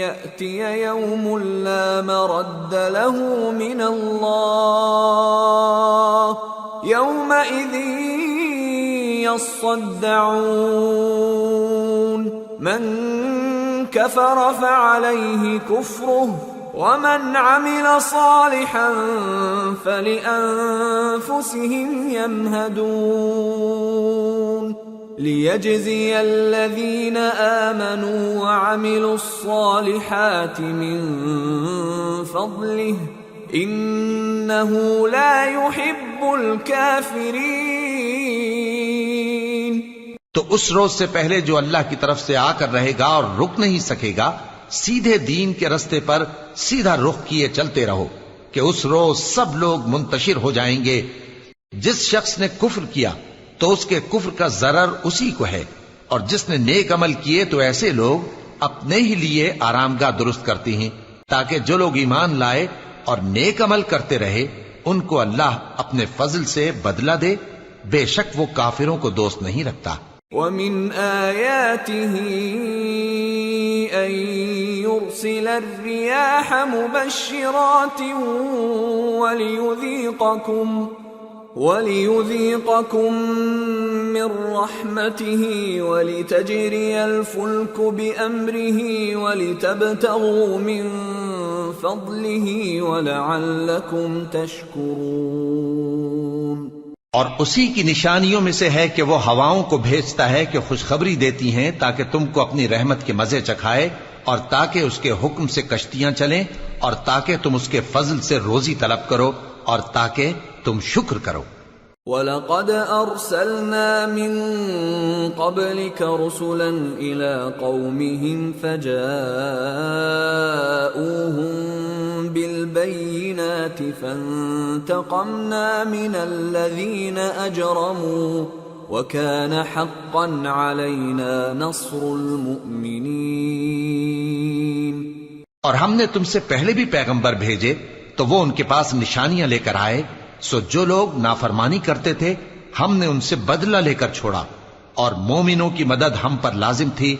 يَأْتِيَ يَوْمٌ لَا مَرَدَّ لَهُ مِنَ اللَّهِ يَوْمَئِذٍ يَصَّدَّعُونَ مَنْ كَفَرَ فَعَلَيْهِ كُفْرُهُ وَمَنْ عَمِلَ صَالِحًا فَلِأَنفُسِهِمْ يَمْهَدُونَ لِيَجْزِيَ الَّذِينَ آمَنُوا وَعَمِلُوا الصَّالِحَاتِ مِنْ فَضْلِهِ إِنَّهُ لَا يُحِبُّ الْكَافِرِينَ۔ تو اس روز سے پہلے جو اللہ کی طرف سے آ کر رہے گا اور رک نہیں سکے گا، سیدھے دین کے رستے پر سیدھا رخ کیے چلتے رہو کہ اس روز سب لوگ منتشر ہو جائیں گے۔ جس شخص نے کفر کیا تو اس کے کفر کا ضرر اسی کو ہے، اور جس نے نیک عمل کیے تو ایسے لوگ اپنے ہی لیے آرام گاہ درست کرتے ہیں تاکہ جو لوگ ایمان لائے اور نیک عمل کرتے رہے ان کو اللہ اپنے فضل سے بدلہ دے، بے شک وہ کافروں کو دوست نہیں رکھتا۔ وَمِنْ آيَاتِهِ أَن يُرْسِلَ الرِّيَاحَ مُبَشِّرَاتٍ وَلِيُذِيقَكُم مِّن رَّحْمَتِهِ وَلِتَجْرِيَ الْفُلْكُ بِأَمْرِهِ وَلِتَبْتَغُوا مِن فضله ولعلكم تشكرون۔ اور اسی کی نشانیوں میں سے ہے کہ وہ ہواؤں کو بھیجتا ہے کہ خوشخبری دیتی ہیں تاکہ تم کو اپنی رحمت کے مزے چکھائے، اور تاکہ اس کے حکم سے کشتیاں چلیں، اور تاکہ تم اس کے فضل سے روزی طلب کرو، اور تاکہ تم شکر کرو۔ وَلَقَدْ أَرْسَلْنَا مِن قَبْلِكَ رُسُلًا إِلَىٰ قَوْمِهِمْ فَجَاءُوهُم بِالْبَيِّنَاتِ فَانتَقَمْنَا مِنَ الَّذِينَ أَجْرَمُوا وَكَانَ حَقًّا عَلَيْنَا نَصْرُ الْمُؤْمِنِينَ۔ اور ہم نے تم سے پہلے بھی پیغمبر بھیجے تو وہ ان کے پاس نشانیاں لے کر آئے، سو جو لوگ نافرمانی کرتے تھے ہم نے ان سے بدلہ لے کر چھوڑا، اور مومنوں کی مدد ہم پر لازم تھی۔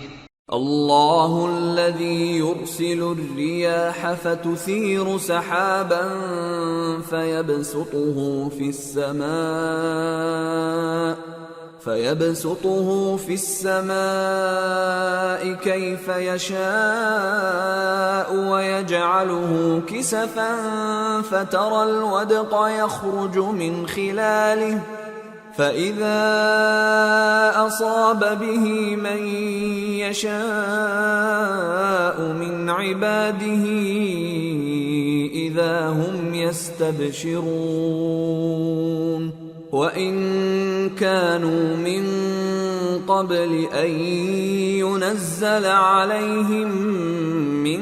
اللہ الذی یرسل الریاح فتثیر سحابا فيبسطه في السماء كيف يشاء ويجعله كسفا فترى الودق يخرج من خلاله فإذا أصاب به من يشاء من عباده إذا هم يستبشرون وَإِن كَانُوا مِن قَبْلِ أَن يُنَزَّلَ عَلَيْهِم مِّن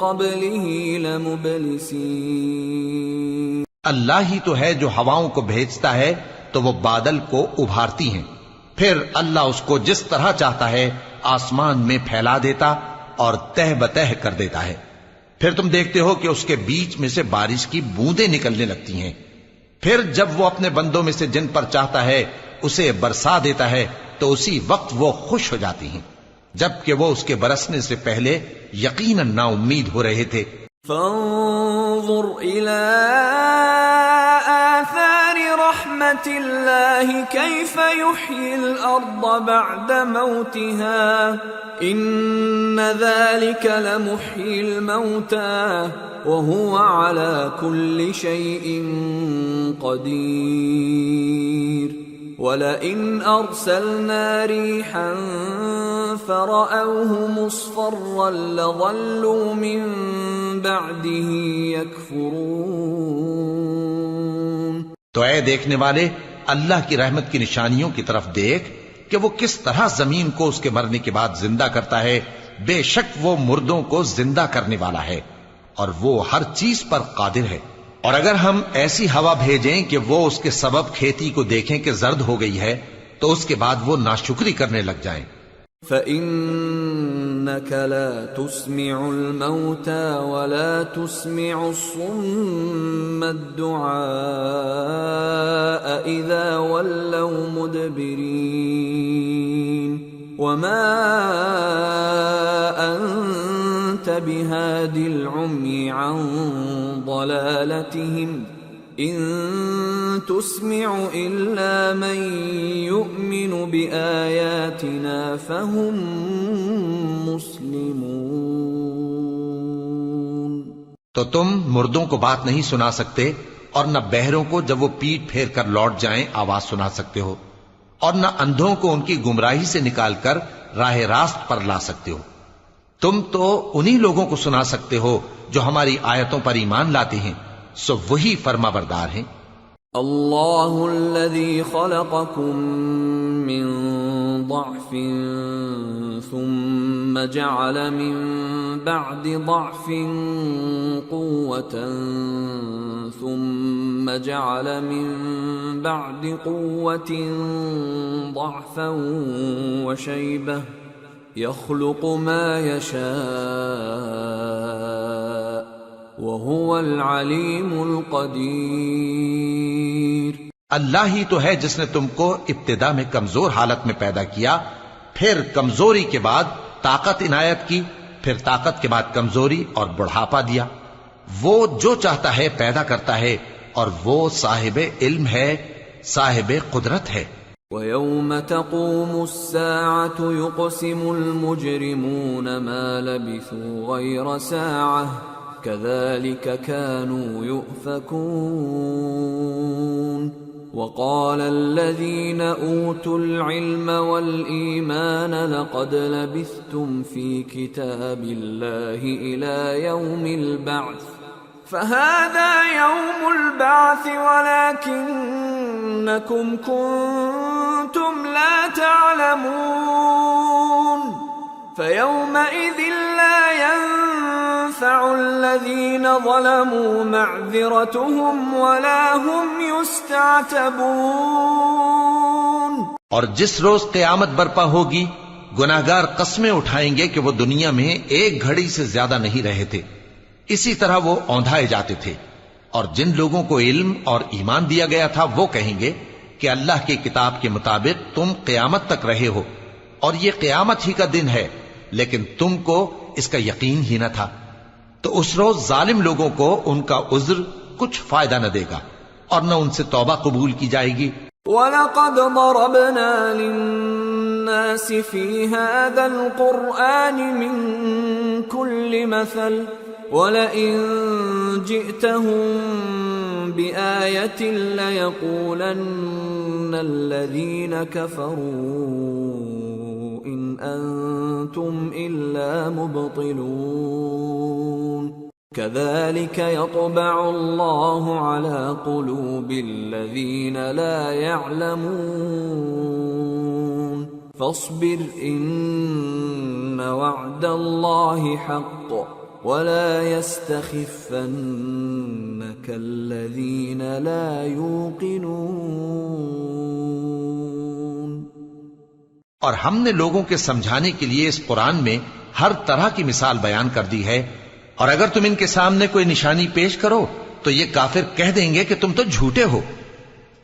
قَبْلِهِ لَمُبْلِسِينَ۔ اللہ ہی تو ہے جو ہواؤں کو بھیجتا ہے تو وہ بادل کو ابھارتی ہیں، پھر اللہ اس کو جس طرح چاہتا ہے آسمان میں پھیلا دیتا اور تہ بتہ کر دیتا ہے، پھر تم دیکھتے ہو کہ اس کے بیچ میں سے بارش کی بوندیں نکلنے لگتی ہیں، پھر جب وہ اپنے بندوں میں سے جن پر چاہتا ہے اسے برسا دیتا ہے تو اسی وقت وہ خوش ہو جاتی ہیں، جبکہ وہ اس کے برسنے سے پہلے یقیناً نا امید ہو رہے تھے۔ فانظر إلى آثار رحمة الله كيف يحيي الأرض بعد موتها إن ذلك لمحيي الموتى وهو على كل شيء قدير وَلَئِنْ أَرْسَلْنَا رِيحًا فَرَأَوْهُ مُصْفَرًّا لَظَلُّوا مِنْ بَعْدِهِ يَكْفُرُونَ۔ تو اے دیکھنے والے اللہ کی رحمت کی نشانیوں کی طرف دیکھ کہ وہ کس طرح زمین کو اس کے مرنے کے بعد زندہ کرتا ہے، بے شک وہ مردوں کو زندہ کرنے والا ہے اور وہ ہر چیز پر قادر ہے۔ اور اگر ہم ایسی ہوا بھیجیں کہ وہ اس کے سبب کھیتی کو دیکھیں کہ زرد ہو گئی ہے تو اس کے بعد وہ ناشکری کرنے لگ جائیں۔ فَإِنَّكَ لَا تُسْمِعُ الْمَوْتَى وَلَا تُسْمِعُ الصُّمَّ الدُّعَاءَ إِذَا وَلَّوْا مُدْبِرِينَ وَمَا أَنْتَ بِهَادِ الْعُمْيِ عَنْ ضَلَالَتِهِمْ إِن تُسْمِعُ إِلَّا مَن يُؤْمِنُ بِآيَاتِنَا فَهُمْ مُسْلِمُونَ۔ تو تم مردوں کو بات نہیں سنا سکتے اور نہ بہروں کو جب وہ پیٹ پھیر کر لوٹ جائیں آواز سنا سکتے ہو، اور نہ اندھوں کو ان کی گمراہی سے نکال کر راہ راست پر لا سکتے ہو۔ تم تو انہی لوگوں کو سنا سکتے ہو جو ہماری آیتوں پر ایمان لاتے ہیں، سو وہی فرما بردار ہیں۔ اللہ الذی خلقکم من ضعف ثم جعل من بعد ضعف قوة ثم جعل من بعد قوة ضعفا وشيبة يخلق ما يشاء وهو العليم القدير۔ اللہ ہی تو ہے جس نے تم کو ابتدا میں کمزور حالت میں پیدا کیا، پھر کمزوری کے بعد طاقت عنایت کی، پھر طاقت کے بعد کمزوری اور بڑھاپا دیا۔ وہ جو چاہتا ہے پیدا کرتا ہے اور وہ صاحب علم ہے، صاحب قدرت ہے۔ وَيَوْمَ تَقُومُ السَّاعَةُ يُقْسِمُ الْمُجْرِمُونَ مَا لَبِثُوا غَيْرَ سَاعَةٍ كذلك كانوا يؤفكون وقال الذين أوتوا العلم والإيمان لقد لبثتم في كتاب الله إلى يوم البعث فهذا يوم البعث ولكنكم كنتم لا تعلمون فيومئذ لا ينفع الذين ظلموا معذرتهم ولا هم يستعتبون۔ اور جس روز قیامت برپا ہوگی گناہگار قسمیں اٹھائیں گے کہ وہ دنیا میں ایک گھڑی سے زیادہ نہیں رہے تھے، اسی طرح وہ اوندھائے جاتے تھے۔ اور جن لوگوں کو علم اور ایمان دیا گیا تھا وہ کہیں گے کہ اللہ کی کتاب کے مطابق تم قیامت تک رہے ہو، اور یہ قیامت ہی کا دن ہے، لیکن تم کو اس کا یقین ہی نہ تھا۔ تو اس روز ظالم لوگوں کو ان کا عذر کچھ فائدہ نہ دے گا اور نہ ان سے توبہ قبول کی جائے گی۔ وَلَقَدْ ضَرَبْنَا لِلنَّاسِ فِي هَذَا الْقُرْآنِ مِنْ كُلِّ مَثَلٍ وَلَئِنْ جِئْتَهُمْ بِآيَةٍ لَيَقُولَنَّ الَّذِينَ كَفَرُوا إِنْ أَنْتُمْ إِلَّا مُبْطِلُونَ كَذَلِكَ يَطْبَعُ اللَّهُ عَلَى قُلُوبِ الَّذِينَ لَا يَعْلَمُونَ فَاصْبِرْ إِنَّ وَعْدَ اللَّهِ حَقٌّ وَلَا يَسْتَخِفَّنَّكَ الَّذِينَ لَا يُوقِنُونَ۔ اور ہم نے لوگوں کے سمجھانے کے لیے اس قرآن میں ہر طرح کی مثال بیان کر دی ہے، اور اگر تم ان کے سامنے کوئی نشانی پیش کرو تو یہ کافر کہہ دیں گے کہ تم تو جھوٹے ہو۔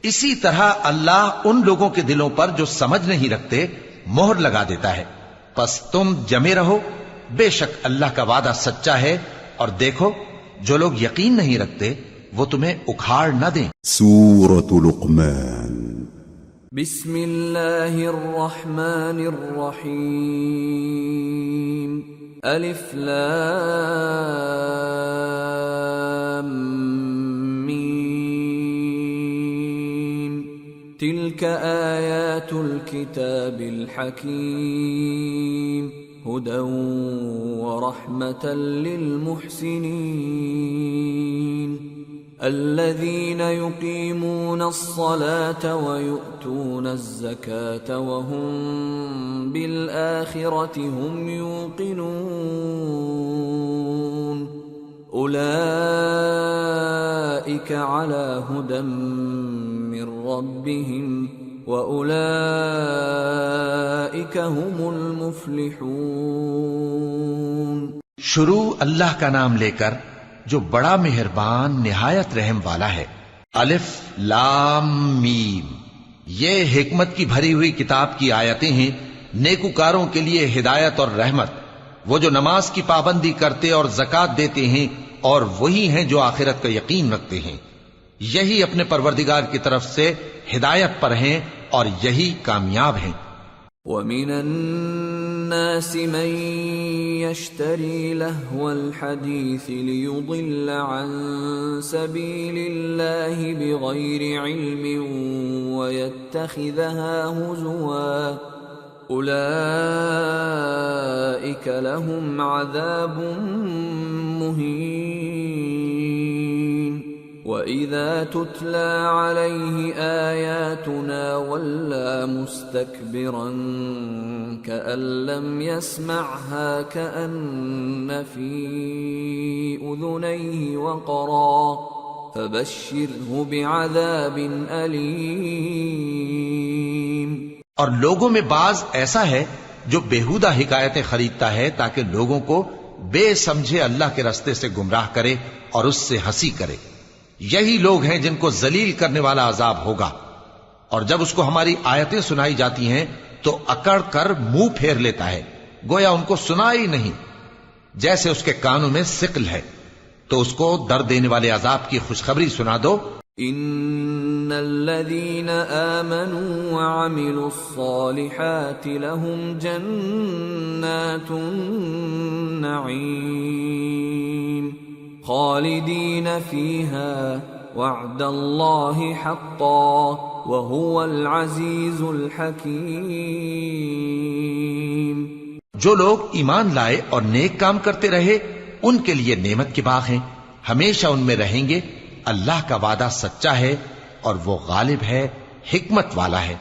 اسی طرح اللہ ان لوگوں کے دلوں پر جو سمجھ نہیں رکھتے مہر لگا دیتا ہے۔ پس تم جمے رہو، بے شک اللہ کا وعدہ سچا ہے، اور دیکھو جو لوگ یقین نہیں رکھتے وہ تمہیں اکھاڑ نہ دیں۔ سورة لقمان۔ بسم اللہ الرحمن الرحیم۔ الف لام میم تلک آیات الكتاب الحکیم هدى ورحمة للمحسنين الذين يقيمون الصلاة ويؤتون الزكاة وهم بالآخرة هم يوقنون أولئك على هدى من ربهم وَأُولَئِكَ هُمُ الْمُفْلِحُونَ۔ شروع اللہ کا نام لے کر جو بڑا مہربان نہایت رحم والا ہے۔ الف لام میم، یہ حکمت کی بھری ہوئی کتاب کی آیتیں ہیں، نیکوکاروں کے لیے ہدایت اور رحمت، وہ جو نماز کی پابندی کرتے اور زکوٰۃ دیتے ہیں، اور وہی ہیں جو آخرت کا یقین رکھتے ہیں، یہی اپنے پروردگار کی طرف سے ہدایت پر ہیں اور یہی کامیاب ہیں۔ وَمِنَ النَّاسِ مَن يَشْتَرِي لَهْوَ الْحَدِيثِ لِيُضِلَّ عَن سَبِيلِ اللَّهِ بِغَيْرِ عِلْمٍ وَيَتَّخِذَهَا هُزُوًا أُولَئِكَ لَهُمْ عَذَابٌ مُهِينٌ وَإِذَا تُتْلَى عَلَيْهِ آيَاتُنَا وَلَّى مُسْتَكْبِرًا كَأَن لَّمْ يَسْمَعْهَا كَأَنَّ فِي أُذُنَيْهِ وَقْرًا فَبَشِّرْهُ بِعَذَابٍ أَلِيمٍ۔ اور لوگوں میں بعض ایسا ہے جو بیہودہ حکایتیں خریدتا ہے تاکہ لوگوں کو بے سمجھے اللہ کے راستے سے گمراہ کرے اور اس سے ہنسی کرے۔ یہی لوگ ہیں جن کو ذلیل کرنے والا عذاب ہوگا، اور جب اس کو ہماری آیتیں سنائی جاتی ہیں تو اکڑ کر منہ پھیر لیتا ہے، گویا ان کو سنا ہی نہیں، جیسے اس کے کانوں میں ثقل ہے۔ تو اس کو درد دینے والے عذاب کی خوشخبری سنا دو۔ ان الذين آمنوا وعملوا الصالحات لهم جنات النعيم خالدین فیہا وعد اللہ حقا وہو العزیز الحکیم۔ جو لوگ ایمان لائے اور نیک کام کرتے رہے ان کے لیے نعمت کے باغ ہیں، ہمیشہ ان میں رہیں گے۔ اللہ کا وعدہ سچا ہے اور وہ غالب ہے، حکمت والا ہے۔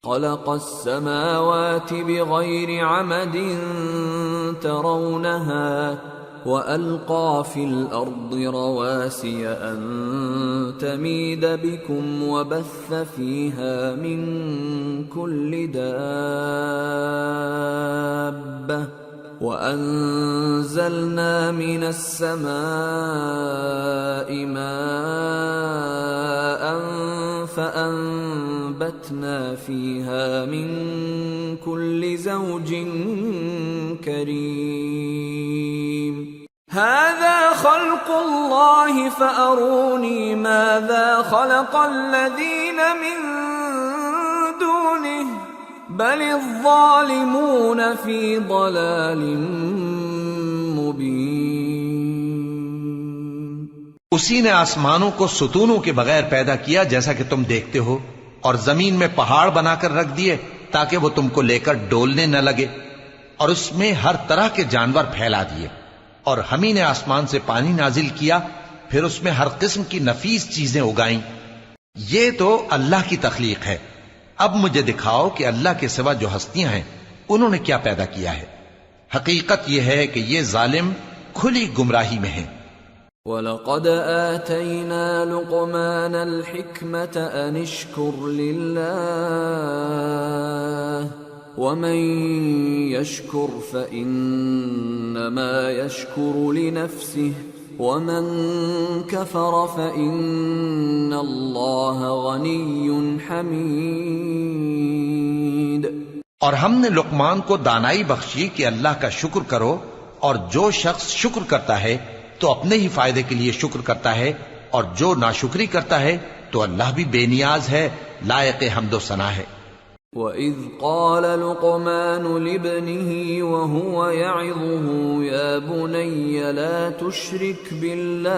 خلق السماوات بغیر عمد ترونها وألقى في الأرض رواسي أن تميد بكم وبث فيها من كل دابة وأنزلنا من السماء ماء فأنبتنا فيها من كل زوج كريم هذا خلق الله فأروني ماذا خلق الذين من دونه بل الظالمون في ضلال مبين۔ اسی نے آسمانوں کو ستونوں کے بغیر پیدا کیا جیسا کہ تم دیکھتے ہو، اور زمین میں پہاڑ بنا کر رکھ دیے تاکہ وہ تم کو لے کر ڈولنے نہ لگے، اور اس میں ہر طرح کے جانور پھیلا دیے، اور ہم ہی نے آسمان سے پانی نازل کیا، پھر اس میں ہر قسم کی نفیس چیزیں اگائیں۔ یہ تو اللہ کی تخلیق ہے۔ اب مجھے دکھاؤ کہ اللہ کے سوا جو ہستیاں ہیں انہوں نے کیا پیدا کیا ہے۔ حقیقت یہ ہے کہ یہ ظالم کھلی گمراہی میں ہیں۔ وَلَقَدْ آتَيْنَا لُقْمَانَ الْحِكْمَةَ أَنِ اشْكُرْ لِلَّهِ وَمَنْ يَشْكُرْ فَإِنَّمَا يَشْكُرُ لِنَفْسِهِ وَمَنْ كَفَرَ فَإِنَّ اللَّهَ غَنِيٌّ حَمِيدٌ۔ اور ہم نے لقمان کو دانائی بخشی کہ اللہ کا شکر کرو، اور جو شخص شکر کرتا ہے تو اپنے ہی فائدے کے لیے شکر کرتا ہے، اور جو ناشکری کرتا ہے تو اللہ بھی بے نیاز ہے، لائق حمد و ثنا ہے۔ وَإِذْ قَالَ لُقْمَانُ لِابْنِهِ وَهُوَ يَعِظُهُ يَا بُنَيَّ لَا تُشْرِكْ بِاللَّهِ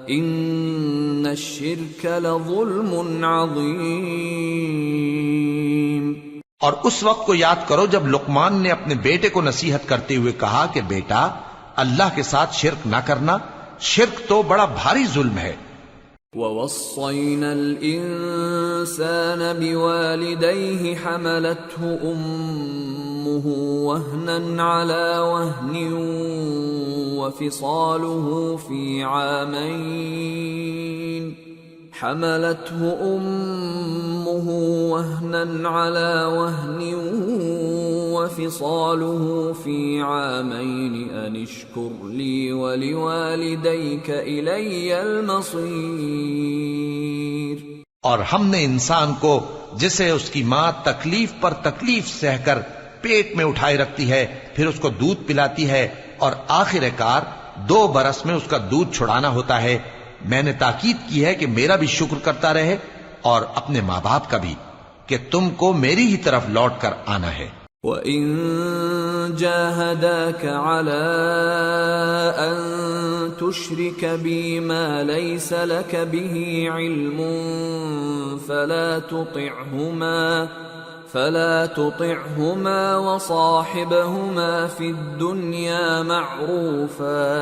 إِنَّ الشِّرْكَ لَظُلْمٌ عَظِيمٌ۔ اور اس وقت کو یاد کرو جب لقمان نے اپنے بیٹے کو نصیحت کرتے ہوئے کہا کہ بیٹا، اللہ کے ساتھ شرک نہ کرنا، شرک تو بڑا بھاری ظلم ہے۔ وَوَصَّيْنَا الْإِنسَانَ بِوَالِدَيْهِ حَمَلَتْهُ أُمُّهُ وَهْنًا عَلَى وَهْنٍ وَفِصَالُهُ فِي عَامَيْنِ أَنِ اشْكُرْ لِي وَلِوَالِدَيْكَ إِلَيَّ الْمَصِيرُ۔ اور ہم نے انسان کو، جسے اس کی ماں تکلیف پر تکلیف سہ کر پیٹ میں اٹھائے رکھتی ہے، پھر اس کو دودھ پلاتی ہے، اور آخر کار 2 برس میں اس کا دودھ چھڑانا ہوتا ہے، میں نے تاکید کی ہے کہ میرا بھی شکر کرتا رہے اور اپنے ماں باپ کا بھی، کہ تم کو میری ہی طرف لوٹ کر آنا ہے۔ وَإِن جَاهَدَاكَ عَلَىٰ أَن تُشْرِكَ بِي مَا لَيْسَ لَكَ بِهِ عِلْمٌ فَلَا تُطِعْهُمَا وَصَاحِبْهُمَا فِي الدُّنْيَا مَعْرُوفًا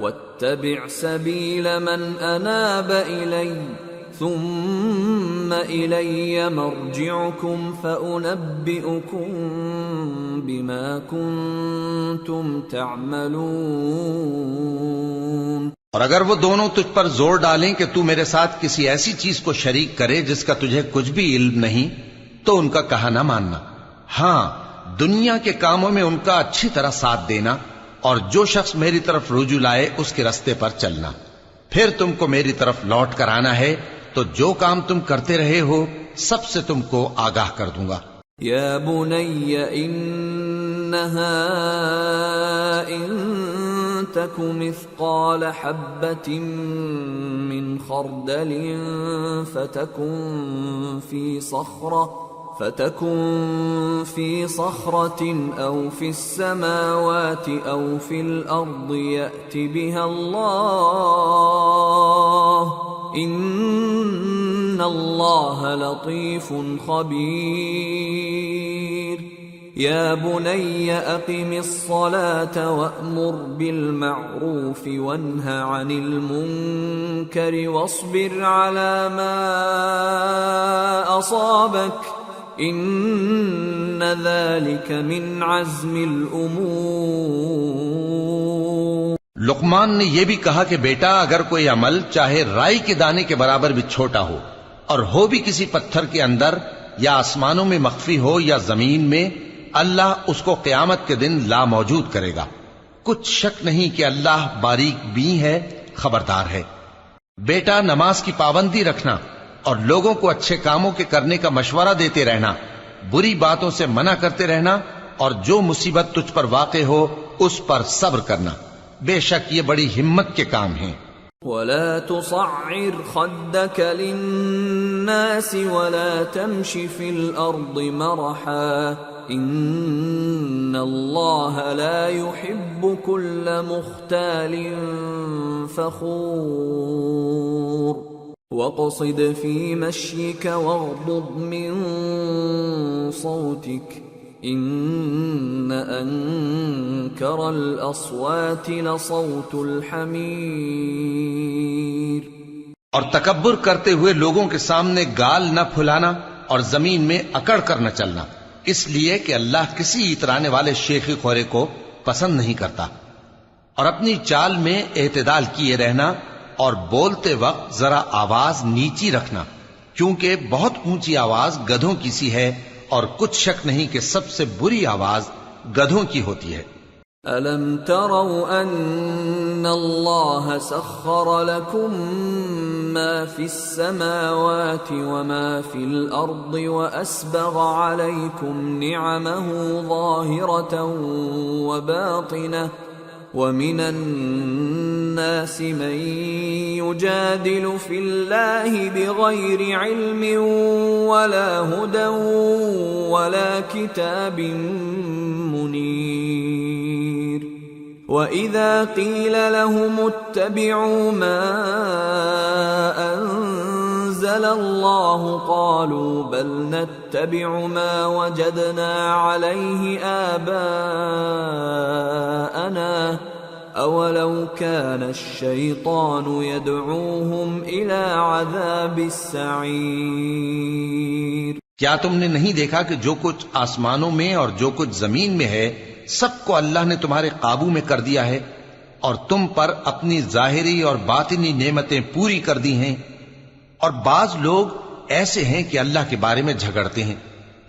وَاتَّبِعْ سَبِيلَ مَنْ أَنَابَ إِلَيَّ ثُمَّ إِلَيَّ مَرْجِعُكُمْ فَأُنَبِّئُكُمْ بِمَا كُنْتُمْ تَعْمَلُونَ۔ اور اگر وہ دونوں تجھ پر زور ڈالیں کہ تو میرے ساتھ کسی ایسی چیز کو شریک کرے جس کا تجھے کچھ بھی علم نہیں، تو ان کا کہا نہ ماننا، ہاں دنیا کے کاموں میں ان کا اچھی طرح ساتھ دینا، اور جو شخص میری طرف رجوع لائے اس کے رستے پر چلنا، پھر تم کو میری طرف لوٹ کر آنا ہے، تو جو کام تم کرتے رہے ہو سب سے تم کو آگاہ کر دوں گا۔ یا بنی انہا ان تک مثقال حبة من خردل فتكن في فتكن في صخرة أو في السماوات أو في الأرض يأت بها الله إن الله لطيف خبير يا بني أقم الصلاة وأمر بالمعروف وانه عن المنكر واصبر على ما أصابك إن ذلك من عزم الأمور۔ لقمان نے یہ بھی کہا کہ بیٹا اگر کوئی عمل چاہے رائی کے دانے کے برابر بھی چھوٹا ہو اور ہو بھی کسی پتھر کے اندر یا آسمانوں میں مخفی ہو یا زمین میں، اللہ اس کو قیامت کے دن لا موجود کرے گا۔ کچھ شک نہیں کہ اللہ باریک بین ہے، خبردار ہے۔ بیٹا نماز کی پابندی رکھنا اور لوگوں کو اچھے کاموں کے کرنے کا مشورہ دیتے رہنا، بری باتوں سے منع کرتے رہنا، اور جو مصیبت تجھ پر واقع ہو اس پر صبر کرنا، بے شک یہ بڑی ہمت کے کام ہیں۔ ولا تصعر خدك للناس ولا تمش في الأرض مرحا إن الله لا يحب كل مختال فخور واقصد في مشيك واغضض من صوتك إن أنكر الأصوات لصوت الحمير۔ اور تکبر کرتے ہوئے لوگوں کے سامنے گال نہ پھلانا اور زمین میں اکڑ کر نہ چلنا، اس لیے کہ اللہ کسی اترانے والے شیخی خورے کو پسند نہیں کرتا۔ اور اپنی چال میں اعتدال کیے رہنا اور بولتے وقت ذرا آواز نیچی رکھنا، کیونکہ بہت اونچی آواز گدھوں کی سی ہے اور کچھ شک نہیں کہ سب سے بری آواز گدھوں کی ہوتی ہے۔ أَلَمْ تَرَوْا أَنَّ اللَّهَ سَخَّرَ لَكُم مَّا فِي السَّمَاوَاتِ وَمَا فِي الْأَرْضِ وَأَسْبَغَ عَلَيْكُمْ نِعَمَهُ ظَاهِرَةً وَبَاطِنَةً وَمِنَ النَّاسِ مَن يُجَادِلُ فِي اللَّهِ بِغَيْرِ عِلْمٍ وَلَا هُدًى وَلَا كِتَابٍ مُنِيرٍ وَإِذَا قِيلَ لَهُمُ اتَّبِعُوا مَا أَنزَلَ اللَّهُ قَالُوا بَلْ نَتَّبِعُ مَا وَجَدْنَا عَلَيْهِ آبَاءَنَا أَوَلَوْ كَانَ الشَّيْطَانُ يَدْعُوهُمْ إِلَى عَذَابِ السَّعِيرِ۔ کیا تم نے نہیں دیکھا کہ جو کچھ آسمانوں میں اور جو کچھ زمین میں ہے سب کو اللہ نے تمہارے قابو میں کر دیا ہے، اور تم پر اپنی ظاہری اور باطنی نعمتیں پوری کر دی ہیں، اور بعض لوگ ایسے ہیں کہ اللہ کے بارے میں جھگڑتے ہیں،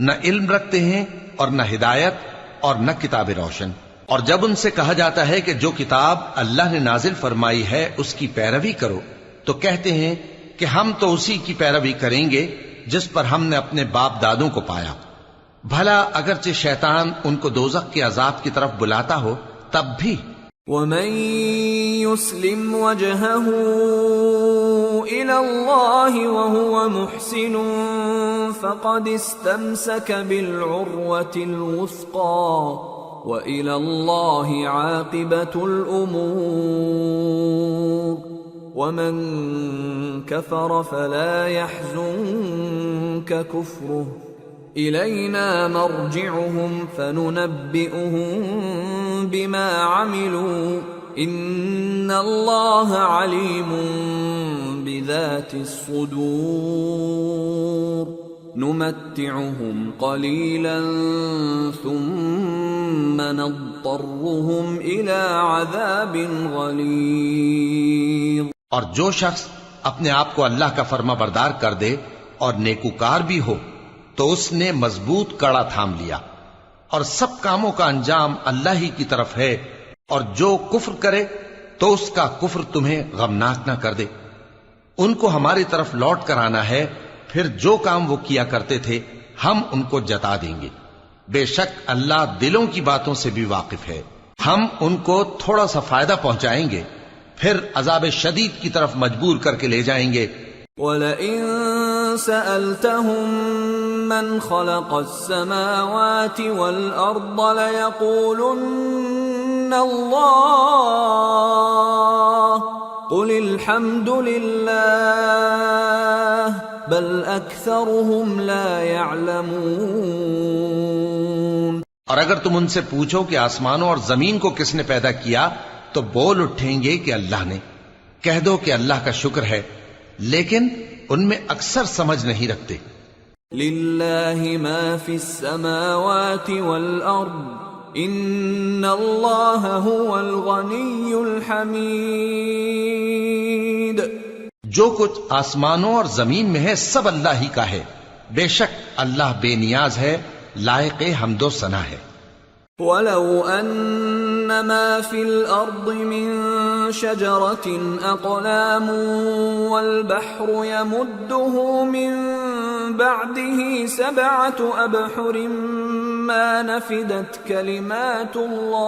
نہ علم رکھتے ہیں اور نہ ہدایت اور نہ کتاب روشن۔ اور جب ان سے کہا جاتا ہے کہ جو کتاب اللہ نے نازل فرمائی ہے اس کی پیروی کرو، تو کہتے ہیں کہ ہم تو اسی کی پیروی کریں گے جس پر ہم نے اپنے باپ دادوں کو پایا۔ بھلا اگرچہ شیطان ان کو دوزخ کے عذاب کی طرف بلاتا ہو تب بھی۔ وَمَن يُسْلِمْ وَجْهَهُ إِلَى اللَّهِ وَهُوَ مُحْسِنٌ فَقَدِ اسْتَمْسَكَ بِالْعُرْوَةِ الْوُثْقَى وَإِلَى اللَّهِ عَاقِبَةُ الْأُمُورِ وَمَن كَفَرَ فَلَا يَحْزُنكَ كُفْرُهُ إِلَيْنَا مَرْجِعُهُمْ فَنُنَبِّئُهُم بِمَا عَمِلُوا إِنَّ اللَّهَ عَلِيمٌ بِذَاتِ الصُّدُورِ نُمَتِّعُهُمْ قَلِيلًا ثُمَّ نَضْطَرُّهُمْ إِلَى عَذَابٍ غَلِيظٍ۔ اور جو شخص اپنے آپ کو اللہ کا فرما بردار کر دے اور نیکوکار بھی ہو تو اس نے مضبوط کڑا تھام لیا، اور سب کاموں کا انجام اللہ ہی کی طرف ہے، اور جو کفر کرے تو اس کا کفر تمہیں غمناک نہ کر دے۔ ان کو ہماری طرف لوٹ کر آنا ہے، پھر جو کام وہ کیا کرتے تھے ہم ان کو جتا دیں گے۔ بے شک اللہ دلوں کی باتوں سے بھی واقف ہے۔ ہم ان کو تھوڑا سا فائدہ پہنچائیں گے، پھر عذاب شدید کی طرف مجبور کر کے لے جائیں گے۔ وَلَئِن سَأَلْتَهُم من خلق السماوات والأرض ليقولن الله قل الحمد لله بل أكثرهم لا يعلمون۔ اور اگر تم ان سے پوچھو کہ آسمانوں اور زمین کو کس نے پیدا کیا تو بول اٹھیں گے کہ اللہ نے۔ کہہ دو کہ اللہ کا شکر ہے، لیکن ان میں اکثر سمجھ نہیں رکھتے۔ للہ ما فی السماوات والارض ان اللہ هو الغنی الحمید۔ جو کچھ آسمانوں اور زمین میں ہے سب اللہ ہی کا ہے، بے شک اللہ بے نیاز ہے، لائق حمد و ثنا ہے۔ وَلَوْ أَنَّ مَا فِي الْأَرْضِ مِن شَجَرَةٍ أَقْلَامٌ وَالْبَحْرُ يَمُدُّهُ مِن بَعْدِهِ سَبْعَةُ أَبْحُرٍ مَا نَفِدَتْ كَلِمَاتُ اللَّهِ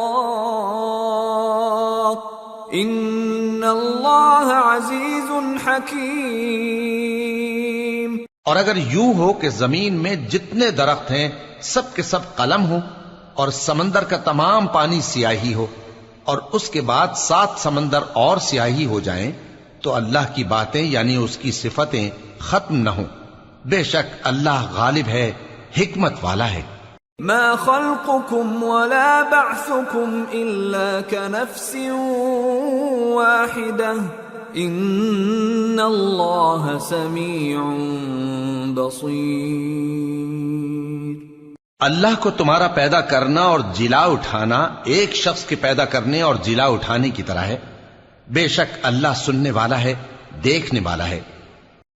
إِنَّ اللَّهَ عَزِيزٌ حَكِيمٌ۔ اور اگر یوں ہو کہ زمین میں جتنے درخت ہیں سب کے سب قلم ہو، اور سمندر کا تمام پانی سیاہی ہو، اور اس کے بعد 7 سمندر اور سیاہی ہو جائیں، تو اللہ کی باتیں یعنی اس کی صفتیں ختم نہ ہوں۔ بے شک اللہ غالب ہے، حکمت والا ہے۔ ما خلقكم ولا بعثكم إلا كنفس واحدة إن الله سميع بصير۔ اللہ کو تمہارا پیدا کرنا اور جلا اٹھانا ایک شخص کے پیدا کرنے اور جلا اٹھانے کی طرح ہے، بے شک اللہ سننے والا ہے، دیکھنے والا ہے۔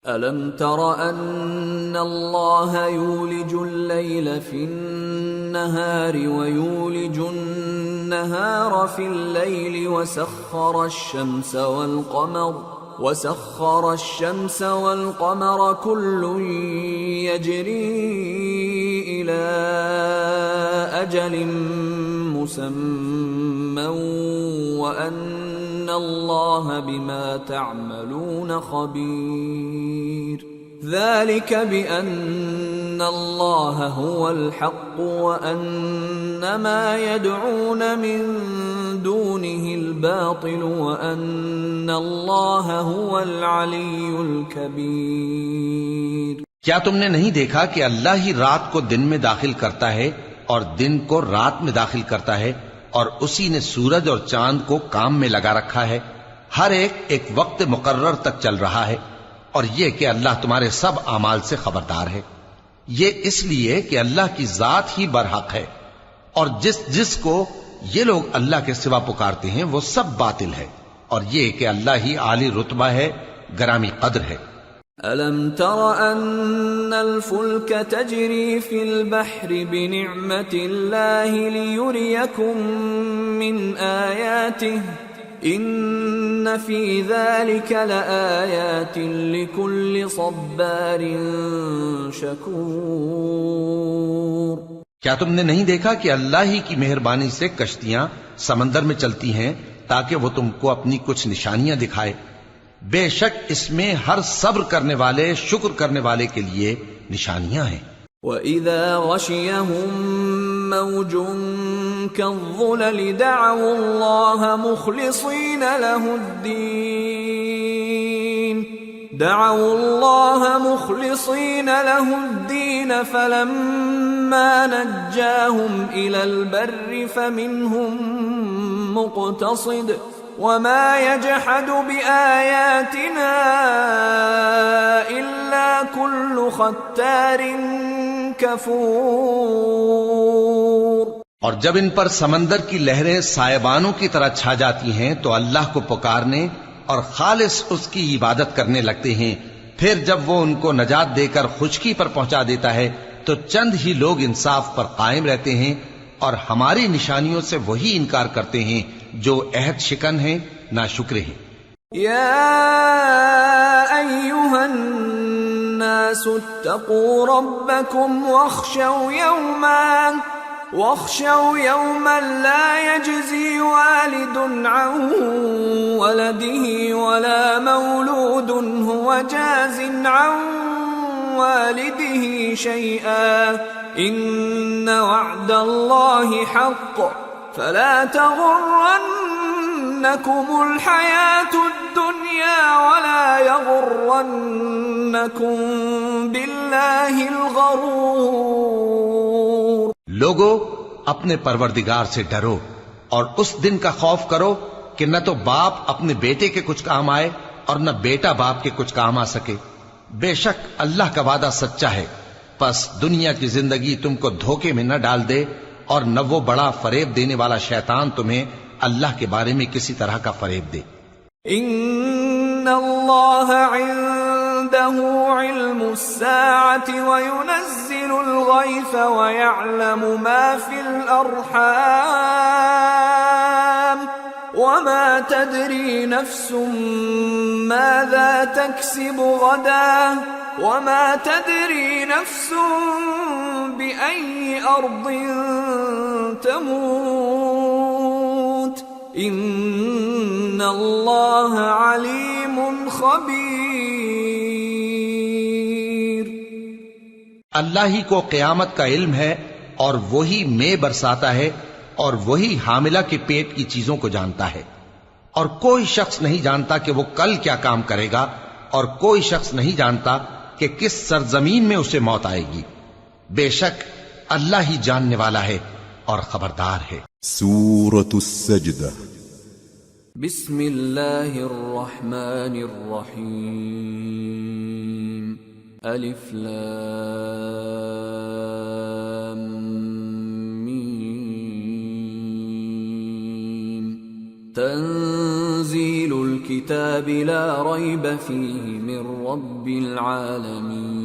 أَلَمْ تَرَ أَنَّ اللَّهَ يُولِجُ اللَّيْلَ فِي النَّهَارِ وَيُولِجُ النَّهَارَ فِي اللَّيْلِ وَسَخَّرَ الشَّمْسَ وَالْقَمَرَ كُلٌّ يَجْرِي إِلَى أَجَلٍ مُّسَمًّى وَأَنَّ اللَّهَ بِمَا تَعْمَلُونَ خَبِيرٌ۔ ذَلِكَ بِأَنَّ اللَّهَ هُوَ الْحَقُّ وَأَنَّ مَا يَدْعُونَ مِن دُونِهِ الْبَاطِلُ وَأَنَّ اللَّهَ هُوَ الْعَلِيُّ الْكَبِيرُ۔ کیا تم نے نہیں دیکھا کہ اللہ ہی رات کو دن میں داخل کرتا ہے اور دن کو رات میں داخل کرتا ہے، اور اسی نے سورج اور چاند کو کام میں لگا رکھا ہے، ہر ایک وقت مقرر تک چل رہا ہے، اور یہ کہ اللہ تمہارے سب اعمال سے خبردار ہے۔ یہ اس لیے کہ اللہ کی ذات ہی برحق ہے، اور جس کو یہ لوگ اللہ کے سوا پکارتے ہیں وہ سب باطل ہے، اور یہ کہ اللہ ہی عالی رتبہ ہے، گرامی قدر ہے۔ أَلَمْ تَرَ أَنَّ الْفُلْكَ تَجْرِي فِي الْبَحْرِ بِنِعْمَةِ اللَّهِ لِيُرِيَكُم مِّنْ آيَاتِهِ إِنَّ فِي ذَلِكَ لَآيَاتٍ لِكُلِّ صَبَّارٍ شَكُورٍ۔ کیا تم نے نہیں دیکھا کہ اللہ ہی کی مہربانی سے کشتیاں سمندر میں چلتی ہیں تاکہ وہ تم کو اپنی کچھ نشانیاں دکھائے؟ بے شک اس میں ہر صبر کرنے والے، شکر کرنے والے کے لیے نشانیاں ہیں۔ وَإِذَا غَشِيَهُم مَّوْجٌ كَالظُّلَلِ دَعَوُا اللَّهَ مُخْلِصِينَ لَهُ الدِّينَ فَلَمَّا نَجَّاهُمْ إِلَى الْبَرِّ فَمِنْهُم مُّقْتَصِدٌ وَمَا يَجْحَدُ بِآيَاتِنَا إِلَّا كُلُّ خَتَّارٍ كَفُورٍ۔ اور جب ان پر سمندر کی لہریں سائبانوں کی طرح چھا جاتی ہیں تو اللہ کو پکارنے اور خالص اس کی عبادت کرنے لگتے ہیں، پھر جب وہ ان کو نجات دے کر خشکی پر پہنچا دیتا ہے تو چند ہی لوگ انصاف پر قائم رہتے ہیں، اور ہماری نشانیوں سے وہی انکار کرتے ہیں جو عہد شکن ہیں، ناشکرے ہیں۔ یا ایھا الناس اتقوا ربکم واخشوا یوما لا یجزی والد عن ولده ولا مولود هو جاز عن والده شيئا إن وعد الله حق فلا تغرنكم الحياة الدنيا ولا يغرنكم بالله الغرور. لوگو اپنے پروردگار سے ڈرو اور اس دن کا خوف کرو کہ نہ تو باپ اپنے بیٹے کے کچھ کام آئے اور نہ بیٹا باپ کے کچھ کام آ سکے. بے شک اللہ کا وعدہ سچا ہے، پس دنیا کی زندگی تم کو دھوکے میں نہ ڈال دے اور نہ وہ بڑا فریب دینے والا شیطان تمہیں اللہ کے بارے میں کسی طرح کا فریب دے. ان اللہ عنده علم الساعة وينزل الغيث ويعلم ما في الأرحام وما تدري نفس ماذا تكسب غدا وما تدري نفس بأي أرض تموت ان اللہ علیم خبیر. اللہ ہی کو قیامت کا علم ہے اور وہی مے برساتا ہے اور وہی حاملہ کے پیٹ کی چیزوں کو جانتا ہے، اور کوئی شخص نہیں جانتا کہ وہ کل کیا کام کرے گا، اور کوئی شخص نہیں جانتا کہ کس سرزمین میں اسے موت آئے گی. بے شک اللہ ہی جاننے والا ہے اور خبردار ہے. سورة السجدة. بسم اللہ الرحمن الرحیم. الف لام میم. تنزیل الكتاب لا ریب فیہ من رب العالمین.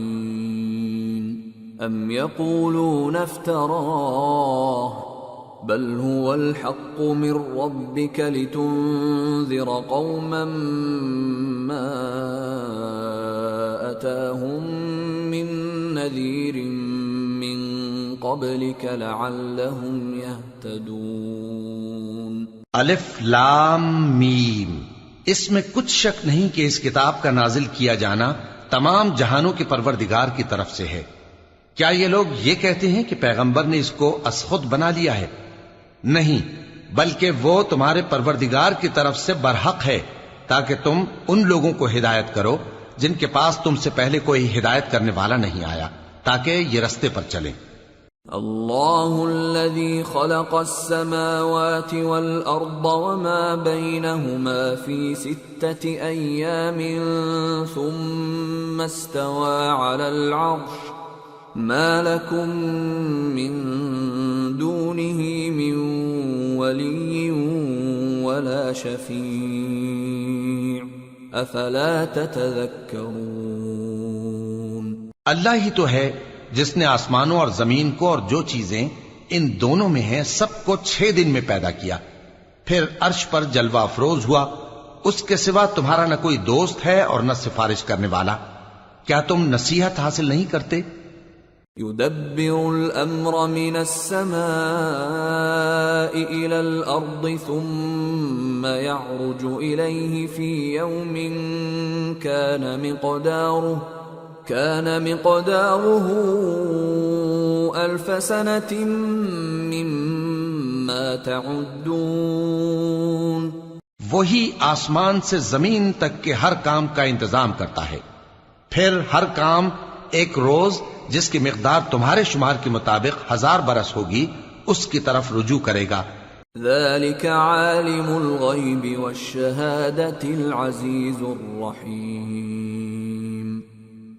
ام یقولون افتراہ بل هو الحق من ربك لتنذر قوما ما أتاهم من نذير من قبلك لعلهم يهتدون. الف لام میم. اس میں کچھ شک نہیں کہ اس کتاب کا نازل کیا جانا تمام جہانوں کے پروردگار کی طرف سے ہے. کیا یہ لوگ یہ کہتے ہیں کہ پیغمبر نے اس کو از خود بنا لیا ہے؟ نہیں، بلکہ وہ تمہارے پروردگار کی طرف سے برحق ہے تاکہ تم ان لوگوں کو ہدایت کرو جن کے پاس تم سے پہلے کوئی ہدایت کرنے والا نہیں آیا، تاکہ یہ رستے پر چلیں. اللہ الذي خلق السماوات والأرض وما بينهما في 6 أيام ثم استوى على العرش ما لكم من دونه من ولي ولا شفيع افلا تتذكرون. اللہ ہی تو ہے جس نے آسمانوں اور زمین کو اور جو چیزیں ان دونوں میں ہیں سب کو 6 دن میں پیدا کیا، پھر عرش پر جلوہ افروز ہوا. اس کے سوا تمہارا نہ کوئی دوست ہے اور نہ سفارش کرنے والا. کیا تم نصیحت حاصل نہیں کرتے؟ يدبر الأمر من السماء إلى الأرض ثم يعرج إليه في يوم كان مقداره 1000 سنة مما تعدون. وہی آسمان سے زمین تک کے ہر کام کا انتظام کرتا ہے، پھر ہر کام ایک روز جس کی مقدار تمہارے شمار کے مطابق 1000 برس ہوگی اس کی طرف رجوع کرے گا. ذلك عالم الغیب والشہادة العزیز الرحیم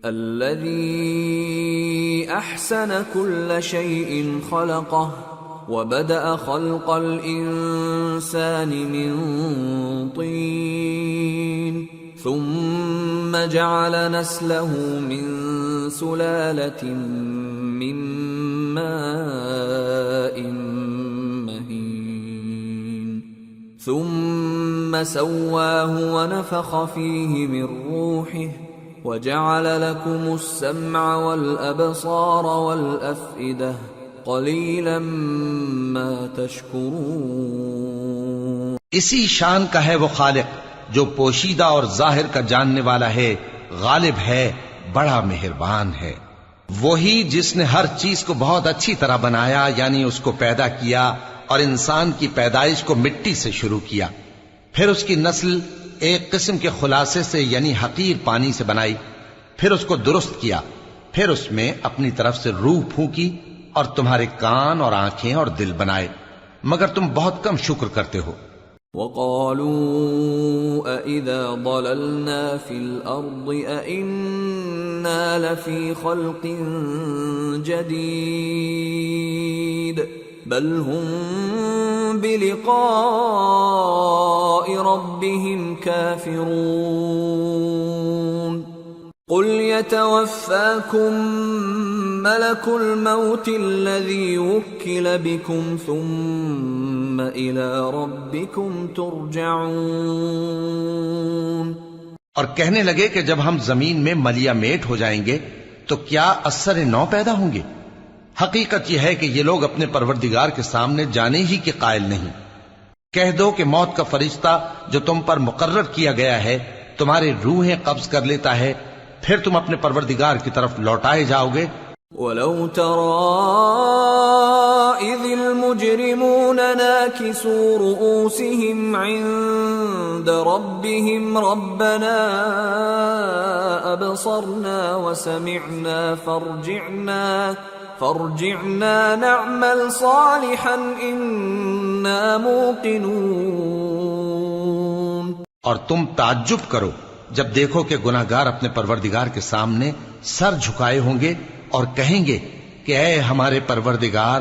الذي احسن كل شيء خلقه وبدأ خلق الإنسان من طين ثم جعل نسله من سلالة من ماء مهين ثم سواه ونفخ فيه من روحه وجعل لكم السمع والأبصار والأفئدة قلیلا ما تشکرون. اسی شان کا ہے وہ خالق جو پوشیدہ اور ظاہر کا جاننے والا ہے، غالب ہے، بڑا مہربان ہے۔ وہی جس نے ہر چیز کو بہت اچھی طرح بنایا، یعنی اس کو پیدا کیا اور انسان کی پیدائش کو مٹی سے شروع کیا، پھر اس کی نسل ایک قسم کے خلاصے سے یعنی حقیر پانی سے بنائی، پھر اس کو درست کیا، پھر اس میں اپنی طرف سے روح پھونکی اور تمہارے کان اور آنکھیں اور دل بنائے، مگر تم بہت کم شکر کرتے ہو۔ وَقَالُوا أَإِذَا ضَلَلْنَا فِي الْأَرْضِ أَإِنَّا لَفِي خَلْقٍ جَدِيدٍ بَلْ هُمْ بِلِقَاءِ رَبِّهِمْ كَافِرُونَ قُلْ يَتَوَفَّاكُمْ مَلَكُ الْمَوْتِ الَّذِي وُكِّلَ بِكُمْ ثُمَّ إِلَى رَبِّكُمْ تُرْجَعُونَ۔ اور کہنے لگے کہ جب ہم زمین میں ملیا میٹ ہو جائیں گے تو کیا اثر نو پیدا ہوں گے؟ حقیقت یہ ہے کہ یہ لوگ اپنے پروردگار کے سامنے جانے ہی کے قائل نہیں۔ کہہ دو کہ موت کا فرشتہ جو تم پر مقرر کیا گیا ہے تمہاری روحیں قبض کر لیتا ہے، پھر تم اپنے پروردگار کی طرف لوٹائے جاؤ گے۔ وَلَوْ تَرَىٰ إِذِ الْمُجْرِمُونَ نَاكِسُو رُءُوسِهِمْ عِندَ رَبِّهِمْ رَبَّنَا أَبْصَرْنَا وَسَمِعْنَا فارجعنا نعمل صالحا إنا موقنون۔ اور تم تعجب کرو جب دیکھو کہ گناہگار اپنے پروردگار کے سامنے سر جھکائے ہوں گے اور کہیں گے کہ اے ہمارے پروردگار،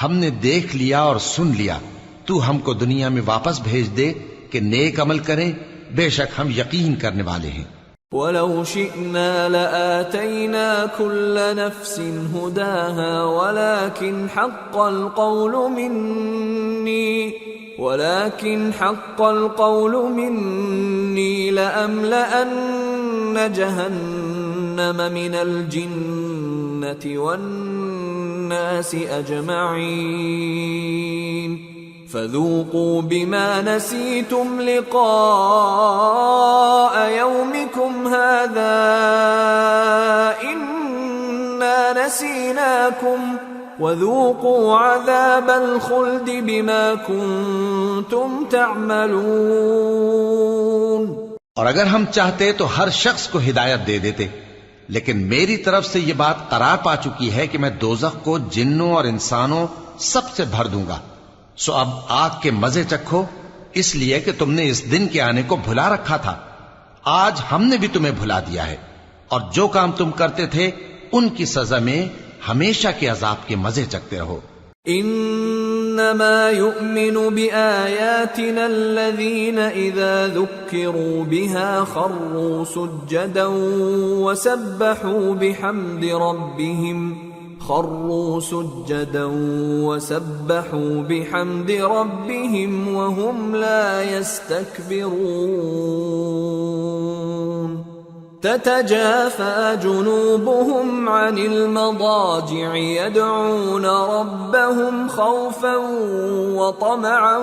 ہم نے دیکھ لیا اور سن لیا، تو ہم کو دنیا میں واپس بھیج دے کہ نیک عمل کریں، بے شک ہم یقین کرنے والے ہیں۔ وَلَوْ شِئْنَا لَآتَيْنَا كُلَّ نَفْسٍ هُدَاهَا وَلَكِنْ حَقَّ الْقَوْلُ مِنِّي لَأَمْلَأَنَّ جَهَنَّمَ مِنَ الْجِنَّةِ وَالنَّاسِ أَجْمَعِينَ فَذُوقُوا بِمَا نَسِيتُمْ لِقَاءَ يَوْمِكُمْ هَذَا إِنَّا نَسِينَاكُمْ وَذُوقُوا عَذَابَ الْخُلْدِ بِمَا كُنتُمْ تَعْمَلُونَ۔ اور اگر ہم چاہتے تو ہر شخص کو ہدایت دے دیتے، لیکن میری طرف سے یہ بات قرار پا چکی ہے کہ میں دوزخ کو جنوں اور انسانوں سب سے بھر دوں گا، سو اب آگ کے مزے چکھو، اس لیے کہ تم نے اس دن کے آنے کو بھلا رکھا تھا۔ آج ہم نے بھی تمہیں بھلا دیا ہے، اور جو کام تم کرتے تھے ان کی سزا میں ہمیشہ کے عذاب کے مزے چکتے رہو۔ انما يؤمن بآياتنا الذين اذا ذكروا بها خروا سجدا وسبحوا بحمد ربهم وهم لا يستكبرون تتجافى جنوبهم عن المضاجع يدعون ربهم خوفا وطمعا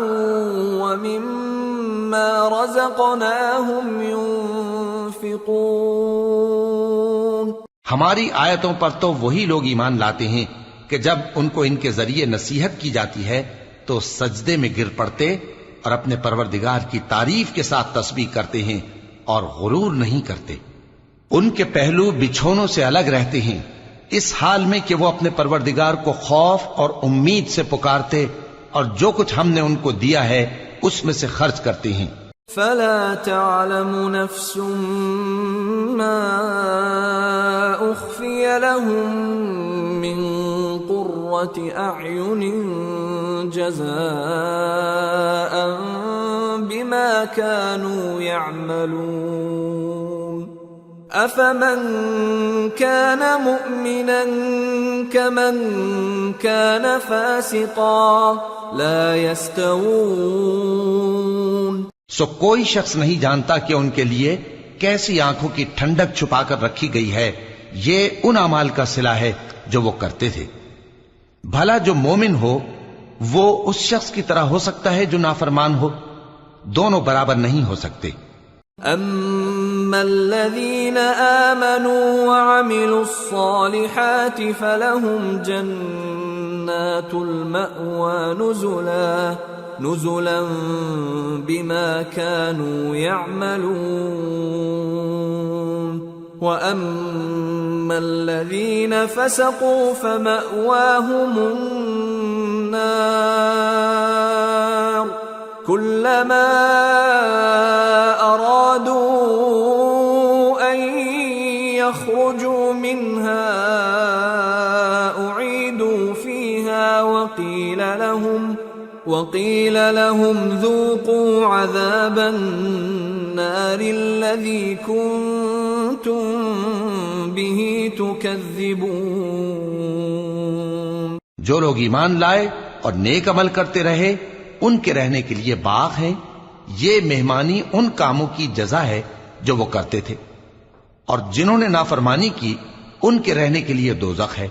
ومما رزقناهم ينفقون۔ ہماری آیتوں پر تو وہی لوگ ایمان لاتے ہیں کہ جب ان کو ان کے ذریعے نصیحت کی جاتی ہے تو سجدے میں گر پڑتے اور اپنے پروردگار کی تعریف کے ساتھ تسبیح کرتے ہیں اور غرور نہیں کرتے۔ ان کے پہلو بچھونوں سے الگ رہتے ہیں، اس حال میں کہ وہ اپنے پروردگار کو خوف اور امید سے پکارتے اور جو کچھ ہم نے ان کو دیا ہے اس میں سے خرچ کرتے ہیں۔ فلا تعلم نفس ما اخفي لهم من قرة اعين جزاء بما كانوا يعملون افمن كان مؤمنا كمن كان فاسقا لا يستوون۔ سو کوئی شخص نہیں جانتا کہ ان کے لیے کیسی آنکھوں کی ٹھنڈک چھپا کر رکھی گئی ہے، یہ ان اعمال کا صلہ ہے جو وہ کرتے تھے۔ بھلا جو مومن ہو وہ اس شخص کی طرح ہو سکتا ہے جو نافرمان ہو؟ دونوں برابر نہیں ہو سکتے۔ أما الذين آمنوا وعملوا الصالحات فلهم جنات المأوى نزلا بما كانوا يعملون وأما الذين فسقوا فمأواهم النار كلما أرادوا أن يخرجوا منها أعيدوا فيها وقيل لهم ذوقوا عذاب النار الذي كنتم به تكذبون. جو لوگ ایمان لائے اور نیک عمل کرتے رہے ان کے رہنے کے لیے باغ ہیں. یہ مہمانی ان کاموں کی جزا ہے جو وہ کرتے تھے. اور جنہوں نے نافرمانی کی ان کے رہنے کے لیے دوزخ ہے.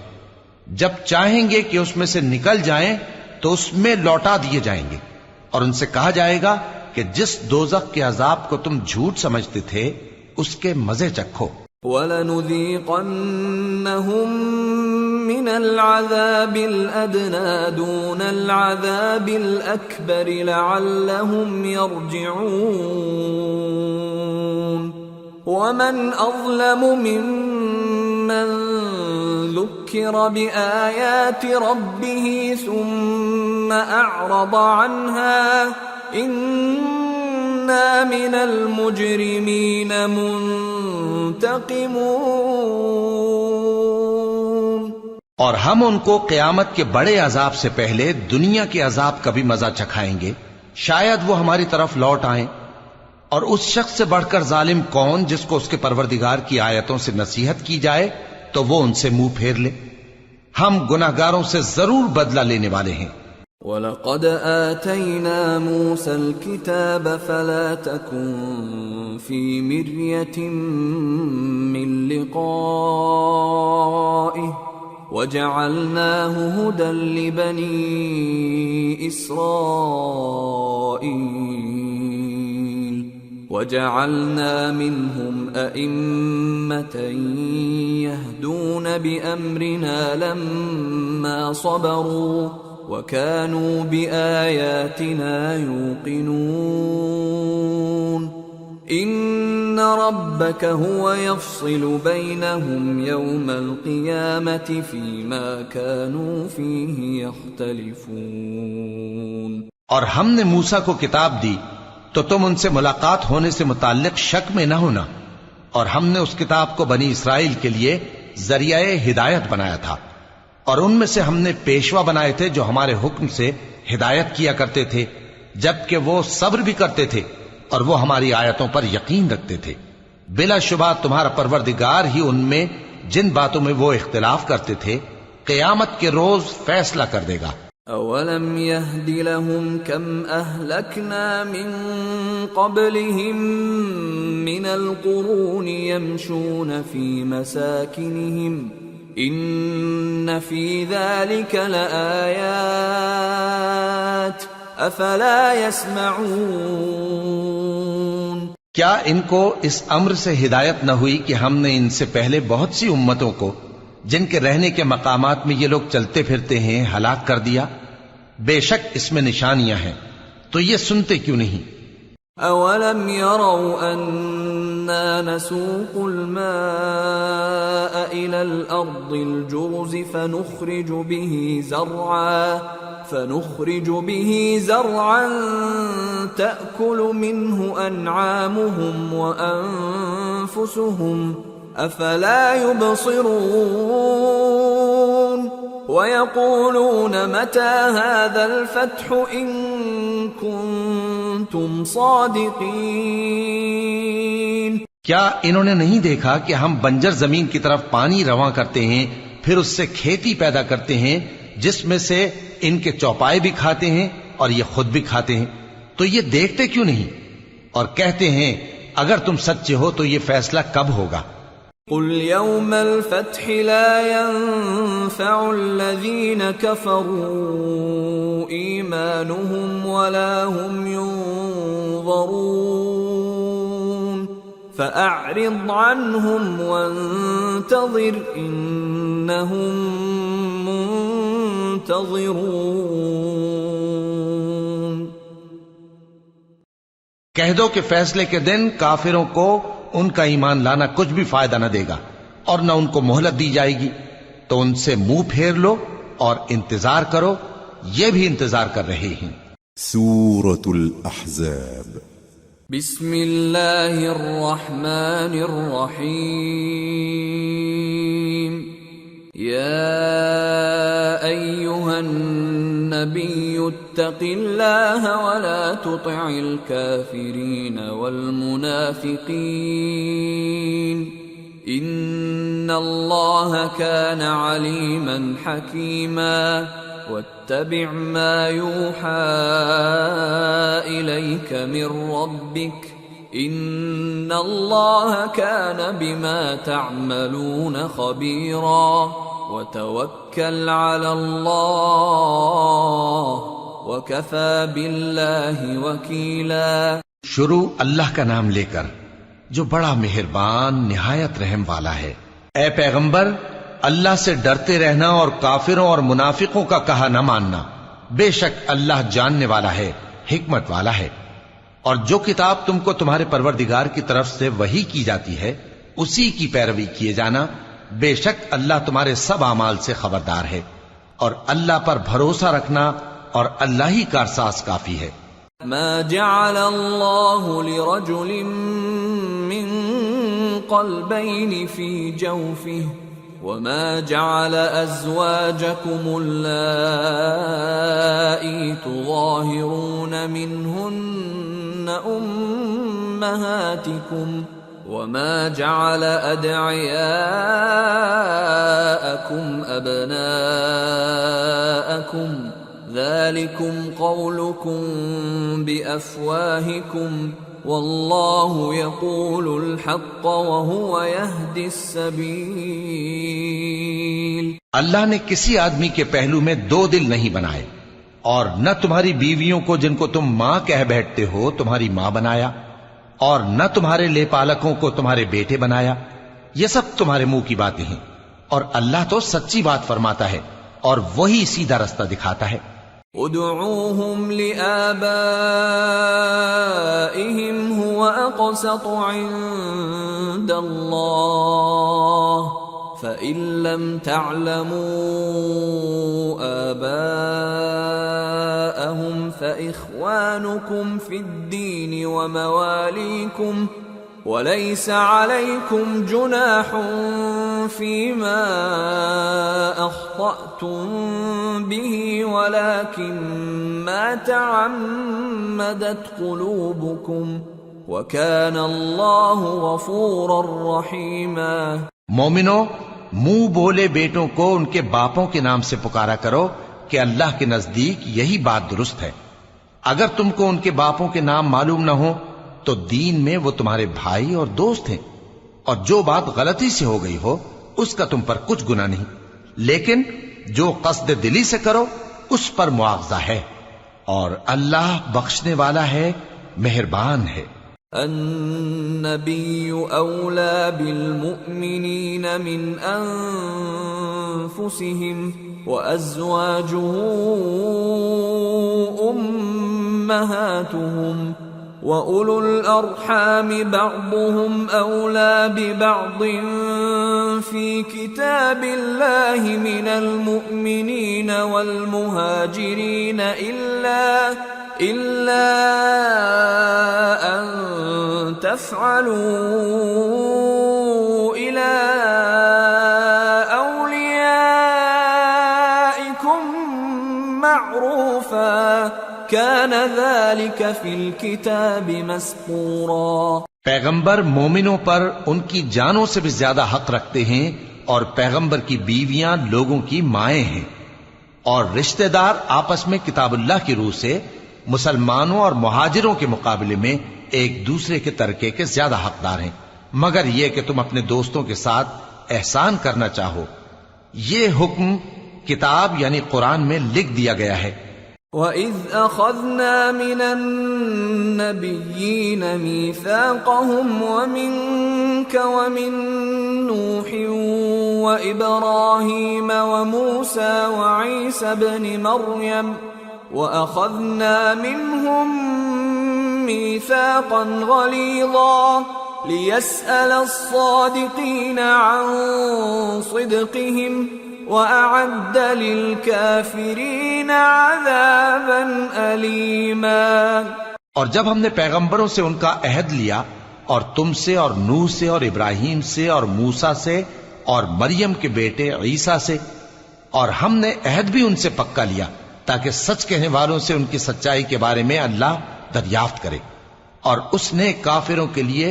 جب چاہیں گے کہ اس میں سے نکل جائیں تو اس میں لوٹا دیے جائیں گے اور ان سے کہا جائے گا کہ جس دوزخ کے عذاب کو تم جھوٹ سمجھتے تھے اس کے مزے چکھو. وَلَنُذِيقَنَّهُم مِّنَ الْعَذَابِ الْأَدْنَىٰ دُونَ الْعَذَابِ الْأَكْبَرِ لَعَلَّهُمْ يَرْجِعُونَ. وَمَنْ أَظْلَمُ مِمَّن ذُكِّرَ بِآيَاتِ رَبِّهِ ثُمَّ أَعْرَضَ عَنْهَا إِنَّا مِنَ الْمُجْرِمِينَ مُنْتَقِمُونَ. اور ہم ان کو قیامت کے بڑے عذاب سے پہلے دنیا کے عذاب کا بھی مزہ چکھائیں گے. شاید وہ ہماری طرف لوٹ آئیں. اور اس شخص سے بڑھ کر ظالم کون جس کو اس کے پروردگار کی آیتوں سے نصیحت کی جائے تو وہ ان سے منہ پھیر لے. ہم گناہگاروں سے ضرور بدلہ لینے والے ہیں. وَلَقَدْ آتَيْنَا مُوسَى الْكِتَابَ فَلَا تَكُنْ فِي مِرْيَةٍ مِّن لِقَائِهِ وَجَعَلْنَاهُ هُدًى لِبَنِي إِسْرَائِيلَ وَجَعَلْنَا مِنْهُمْ أَئِمَّةً يَهْدُونَ بِأَمْرِنَا لَمَّا صَبَرُوا وَكَانُوا بِآيَاتِنَا يُوقِنُونَ. إِنَّ رَبَّكَ هُوَ يَفْصِلُ بَيْنَهُمْ يَوْمَ الْقِيَامَةِ فِيمَا كَانُوا فِيهِ يَخْتَلِفُونَ. اور ہم نے موسیٰ کو کتاب دی تو تم ان سے ملاقات ہونے سے متعلق شک میں نہ ہونا. اور ہم نے اس کتاب کو بنی اسرائیل کے لیے ذریعہ ہدایت بنایا تھا. اور ان میں سے ہم نے پیشوا بنائے تھے جو ہمارے حکم سے ہدایت کیا کرتے تھے جبکہ وہ صبر بھی کرتے تھے اور وہ ہماری آیتوں پر یقین رکھتے تھے. بلا شبہ تمہارا پروردگار ہی ان میں جن باتوں میں وہ اختلاف کرتے تھے قیامت کے روز فیصلہ کر دے گا. اولم يهد لهم كم اهلكنا من قبلهم من القرون يمشون في مساكنهم ان في ذلك لآيات افلا يسمعون. کیا ان کو اس امر سے ہدایت نہ ہوئی کہ ہم نے ان سے پہلے بہت سی امتوں کو جن کے رہنے کے مقامات میں یہ لوگ چلتے پھرتے ہیں ہلاک کر دیا؟ بے شک اس میں نشانیاں ہیں تو یہ سنتے کیوں نہیں؟ اولم يروا انا نسوق الماء الى الارض الجرز فنخرج به زرعا تأكل منه انعامهم وانفسهم افلا يبصرون. ويقولون متى هذا الفتح ان كنتم صادقين. کیا انہوں نے نہیں دیکھا کہ ہم بنجر زمین کی طرف پانی رواں کرتے ہیں پھر اس سے کھیتی پیدا کرتے ہیں جس میں سے ان کے چوپائے بھی کھاتے ہیں اور یہ خود بھی کھاتے ہیں؟ تو یہ دیکھتے کیوں نہیں اور کہتے ہیں اگر تم سچے ہو تو یہ فیصلہ کب ہوگا؟ قل يوم الفتح لا ينفع الذين كفروا إيمانهم ولا هم ينظرون. فأعرض عنهم وانتظر إنهم منتظرون۔ کہہ دو کہ فیصلے کے دن کافروں کو ان کا ایمان لانا کچھ بھی فائدہ نہ دے گا اور نہ ان کو مہلت دی جائے گی، تو ان سے منہ پھیر لو اور انتظار کرو، یہ بھی انتظار کر رہے ہیں۔ سورة الأحزاب۔ بسم اللہ الرحمن الرحیم۔ یا ایہا النبی اتق اللہ ولا تطع الكافرین والمنافقین ان اللہ کان علیما حکیما واتبع ما يوحى إليك من ربك إن الله كان بما تعملون خبيرا وتوكل على الله وكفى بالله وكيلا۔ شروع اللہ کا نام لے کر جو بڑا مہربان نہایت رحم والا ہے۔ اے پیغمبر، اللہ سے ڈرتے رہنا اور کافروں اور منافقوں کا کہا نہ ماننا، بے شک اللہ جاننے والا ہے، حکمت والا ہے۔ اور جو کتاب تم کو تمہارے پروردگار کی طرف سے وحی کی جاتی ہے اسی کی پیروی کیے جانا، بے شک اللہ تمہارے سب اعمال سے خبردار ہے، اور اللہ پر بھروسہ رکھنا اور اللہ ہی کارساز کافی ہے۔ ما جعل اللہ لرجل من قلبین فی جوفہ وما جعل أزواجكم اللائي تظاهرون منهن أمهاتكم وما جعل أدعياءكم أبناءكم ذلكم قولكم بأفواهكم واللہ یقول الحق وہو یہدی السبیل۔ اللہ نے کسی آدمی کے پہلو میں دو دل نہیں بنائے، اور نہ تمہاری بیویوں کو جن کو تم ماں کہہ بیٹھتے ہو تمہاری ماں بنایا، اور نہ تمہارے لے پالکوں کو تمہارے بیٹے بنایا۔ یہ سب تمہارے منہ کی باتیں ہیں، اور اللہ تو سچی بات فرماتا ہے اور وہی سیدھا رستہ دکھاتا ہے۔ ادعوهم لآبائهم هو أقسط عند الله فإن لم تعلموا آباءهم فإخوانكم في الدين ومواليكم وليس عليكم جناح فيما أخطأتم به ولكن ما تعمدت قلوبكم وكان الله غفورا رحيما۔ مومنو، منہ بولے بیٹوں کو ان کے باپوں کے نام سے پکارا کرو کہ اللہ کے نزدیک یہی بات درست ہے۔ اگر تم کو ان کے باپوں کے نام معلوم نہ ہو تو دین میں وہ تمہارے بھائی اور دوست ہیں، اور جو بات غلطی سے ہو گئی ہو اس کا تم پر کچھ گناہ نہیں، لیکن جو قصد دلی سے کرو اس پر مواخذہ ہے، اور اللہ بخشنے والا ہے، مہربان ہے۔ النبی اولا بالمؤمنین من انفسهم وازواجه امہاتهم وَأُولُو الْأَرْحَامِ بَعْضُهُمْ أَوْلَى بِبَعْضٍ فِي كِتَابِ اللَّهِ مِنَ الْمُؤْمِنِينَ وَالْمُهَاجِرِينَ إِلَّا أَن تَفْعَلُوا إِلَى أَوْلِيَائِكُمْ مَعْرُوفًا كَانَ ذَلِكَ فِي الْكِتَابِ مَسْطُورًا۔ پیغمبر مومنوں پر ان کی جانوں سے بھی زیادہ حق رکھتے ہیں، اور پیغمبر کی بیویاں لوگوں کی مائیں ہیں، اور رشتہ دار آپس میں کتاب اللہ کی روح سے مسلمانوں اور مہاجروں کے مقابلے میں ایک دوسرے کے ترکے کے زیادہ حقدار ہیں، مگر یہ کہ تم اپنے دوستوں کے ساتھ احسان کرنا چاہو۔ یہ حکم کتاب یعنی قرآن میں لکھ دیا گیا ہے۔ وَإِذْ أَخَذْنَا مِنَ النَّبِيِّينَ مِيثَاقَهُمْ وَمِنكَ وَمِن نُّوحٍ وَإِبْرَاهِيمَ وَمُوسَى وَعِيسَى ابْنِ مَرْيَمَ وَأَخَذْنَا مِنْهُم مِّيثَاقًا غَلِيظًا لِيَسْأَلَ الصَّادِقِينَ عَن صِدْقِهِمْ وَأَعَدَّ لِلْكَافِرِينَ عَذَابًا أَلِيمًا۔ اور جب ہم نے پیغمبروں سے ان کا عہد لیا اور تم سے اور نوح سے اور ابراہیم سے اور موسیٰ سے اور مریم کے بیٹے عیسیٰ سے، اور ہم نے عہد بھی ان سے پکا لیا تاکہ سچ کہنے والوں سے ان کی سچائی کے بارے میں اللہ دریافت کرے، اور اس نے کافروں کے لیے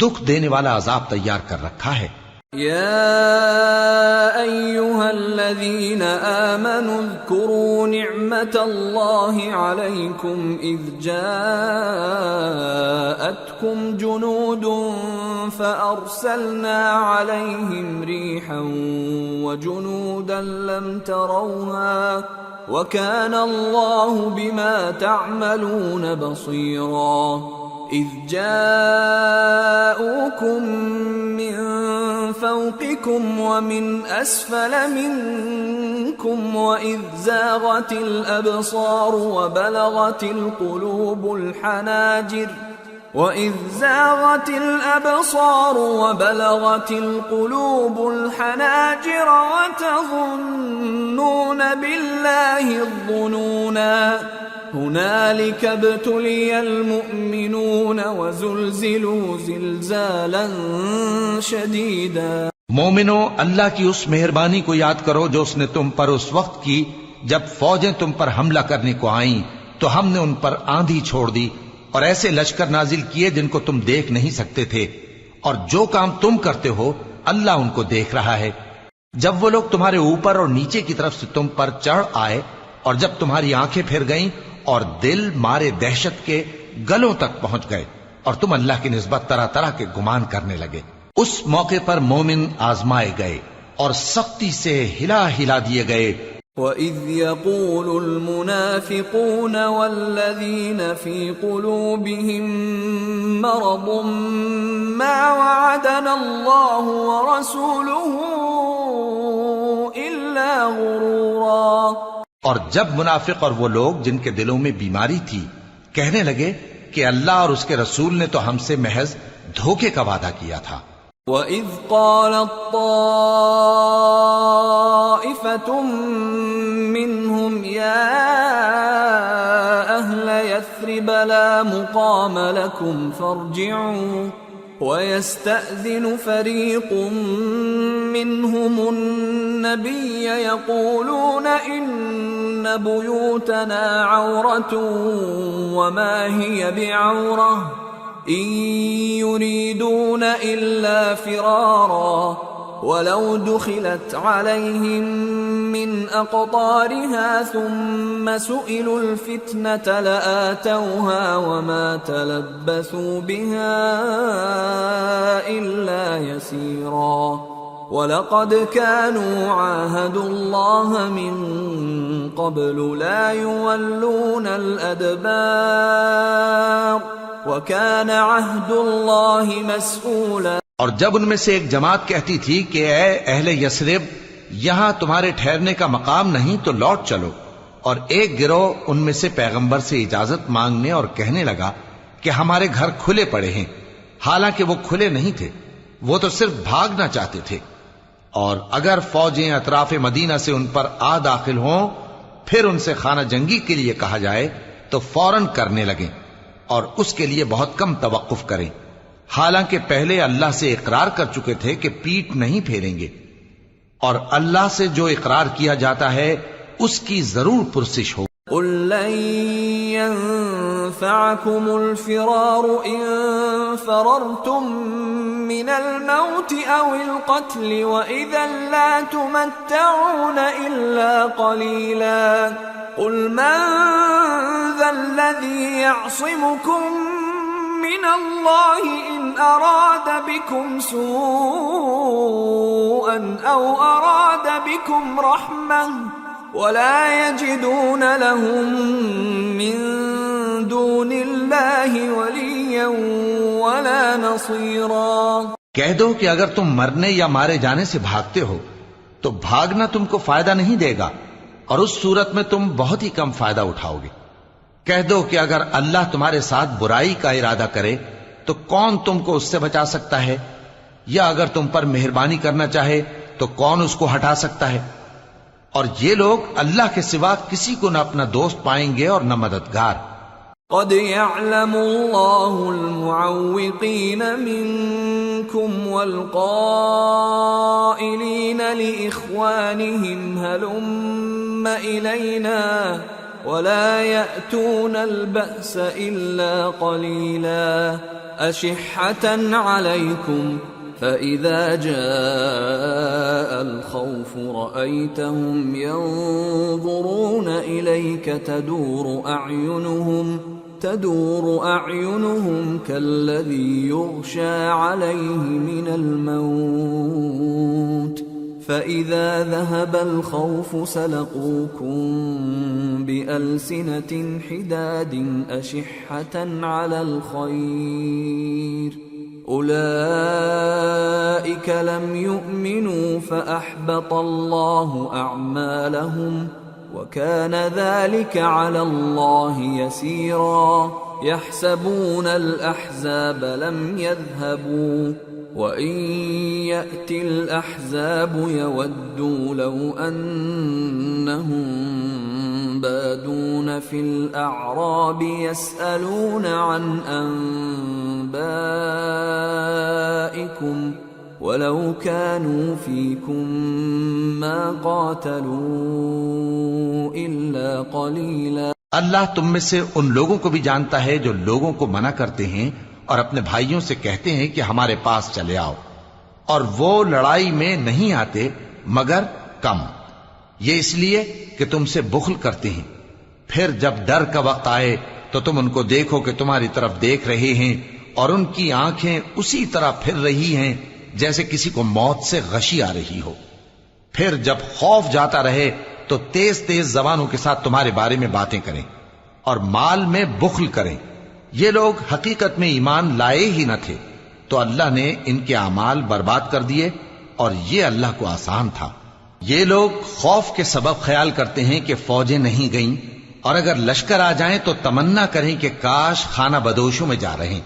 دکھ دینے والا عذاب تیار کر رکھا ہے۔ يا أيها الذين آمنوا اذكروا نعمة الله عليكم إذ جاءتكم جنود فأرسلنا عليهم ريحا وجنودا لم تروها وكان الله بما تعملون بصيرا إذ جاءوكم من فوقكم ومن أسفل منكم وإذ زاغت الأبصار وبلغت القلوب الحناجر وتظنون بالله الظنونا هنالك ابتلي المؤمنون وزلزلوا زلزالا شديدا۔ مومنو، اللہ کی اس مہربانی کو یاد کرو جو اس نے تم پر اس وقت کی جب فوجیں تم پر حملہ کرنے کو آئیں تو ہم نے ان پر آندھی چھوڑ دی اور ایسے لشکر نازل کیے جن کو تم دیکھ نہیں سکتے تھے، اور جو کام تم کرتے ہو اللہ ان کو دیکھ رہا ہے۔ جب وہ لوگ تمہارے اوپر اور نیچے کی طرف سے تم پر چڑھ آئے اور جب تمہاری آنکھیں پھر گئیں اور دل مارے دہشت کے گلوں تک پہنچ گئے اور تم اللہ کی نسبت طرح طرح کے گمان کرنے لگے، اس موقع پر مومن آزمائے گئے اور سختی سے ہلا ہلا دیے گئے۔ وَإِذْ يَقُولُ الْمُنَافِقُونَ وَالَّذِينَ فِي قُلُوبِهِم مَّرَضٌ مَّا وَعَدَنَا اللَّهُ وَرَسُولُهُ إِلَّا غُرُورًا۔ اور جب منافق اور وہ لوگ جن کے دلوں میں بیماری تھی کہنے لگے کہ اللہ اور اس کے رسول نے تو ہم سے محض دھوکے کا وعدہ کیا تھا۔ وَإِذْ قَالَتْ طَائِفَةٌ مِّنْهُمْ يَا أَهْلَ يَثْرِبَ لَا مُقَامَ لَكُمْ فَارْجِعُوا وَيَسْتَأْذِنُ فَرِيقٌ مِّنْهُمُ النَّبِيَّ يَقُولُونَ إِنَّ بُيُوتَنَا عَوْرَةٌ وَمَا هِيَ بِعَوْرَةٍ إِن يُرِيدُونَ إِلَّا فِرَارًا وَلَوْ دُخِلَتْ عَلَيْهِم مِّنْ أَقْطَارِهَا ثُمَّ سُئِلُوا الْفِتْنَةَ لَآتَوْهَا وَمَا تَلَبَّثُوا بِهَا إِلَّا يَسِيرًا وَلَقَدْ كَانُوا عَاهَدُوا اللَّهَ مِن قَبْلُ لَا يُوَلُّونَ الْأَدْبَارَ وَكَانَ عَهْدُ اللَّهِ مَسْئُولًا۔ اور جب ان میں سے ایک جماعت کہتی تھی کہ اے اہل یثرب، یہاں تمہارے ٹھہرنے کا مقام نہیں تو لوٹ چلو، اور ایک گروہ ان میں سے پیغمبر سے اجازت مانگنے اور کہنے لگا کہ ہمارے گھر کھلے پڑے ہیں، حالانکہ وہ کھلے نہیں تھے، وہ تو صرف بھاگنا چاہتے تھے، اور اگر فوجیں اطراف مدینہ سے ان پر آ داخل ہوں پھر ان سے خانہ جنگی کے لیے کہا جائے تو فوراً کرنے لگیں اور اس کے لیے بہت کم توقف کریں، حالانکہ پہلے اللہ سے اقرار کر چکے تھے کہ پیٹ نہیں پھیریں گے، اور اللہ سے جو اقرار کیا جاتا ہے اس کی ضرور پرسش ہو۔ قُل لَّن يَنفَعَكُمُ الْفِرَارُ إِن فَرَرْتُم مِّنَ الْمَوْتِ أَوِ الْقَتْلِ وَإِذًا لَّا تُمَتَّعُونَ إِلَّا قَلِيلًا قُلْ مَن ذَا الَّذِي يَعْصِمُكُم مِّنَ اللَّهِ إِنْ أَرَادَ بِكُمْ سُوءًا أَوْ أَرَادَ بِكُمْ رَحْمَةً ولا يجدون لهم من دون الله وليا ولا نصيرا۔ کہہ دو کہ اگر تم مرنے یا مارے جانے سے بھاگتے ہو تو بھاگنا تم کو فائدہ نہیں دے گا، اور اس صورت میں تم بہت ہی کم فائدہ اٹھاؤ گے۔ کہہ دو کہ اگر اللہ تمہارے ساتھ برائی کا ارادہ کرے تو کون تم کو اس سے بچا سکتا ہے، یا اگر تم پر مہربانی کرنا چاہے تو کون اس کو ہٹا سکتا ہے؟ اور یہ لوگ اللہ کے سوا کسی کو نہ اپنا دوست پائیں گے اور نہ مددگار۔ قد يعلم الله المعوقين منكم والقائلين لإخوانهم هلم إلينا ولا يأتون البأس إلا قليلا أشحة عليكم فإذا جاء الخوف رأيتهم ينظرون إليك تدور أعينهم كالذي يغشى عليه من الموت فإذا ذهب الخوف سلقوكم بألسنة حداد أشحة على الخير أولئك لم يؤمنوا فأحبط الله أعمالهم وكان ذلك على الله يسيرا يحسبون الأحزاب لم يذهبوا وإن يأتي الأحزاب يودوا لو أنهم بادون في الأعراب يسألون عن أنبائكم ولو كانوا فيكم ما قاتلوا إلا قليلا۔ اللہ تم میں سے ان لوگوں کو بھی جانتا ہے جو لوگوں کو منع کرتے ہیں اور اپنے بھائیوں سے کہتے ہیں کہ ہمارے پاس چلے آؤ، اور وہ لڑائی میں نہیں آتے مگر کم، یہ اس لیے کہ تم سے بخل کرتے ہیں۔ پھر جب ڈر کا وقت آئے تو تم ان کو دیکھو کہ تمہاری طرف دیکھ رہے ہیں اور ان کی آنکھیں اسی طرح پھر رہی ہیں جیسے کسی کو موت سے غشی آ رہی ہو۔ پھر جب خوف جاتا رہے تو تیز تیز زبانوں کے ساتھ تمہارے بارے میں باتیں کریں اور مال میں بخل کریں۔ یہ لوگ حقیقت میں ایمان لائے ہی نہ تھے، تو اللہ نے ان کے اعمال برباد کر دیے، اور یہ اللہ کو آسان تھا۔ یہ لوگ خوف کے سبب خیال کرتے ہیں کہ فوجیں نہیں گئیں، اور اگر لشکر آ جائیں تو تمنا کریں کہ کاش خانہ بدوشوں میں جا رہے،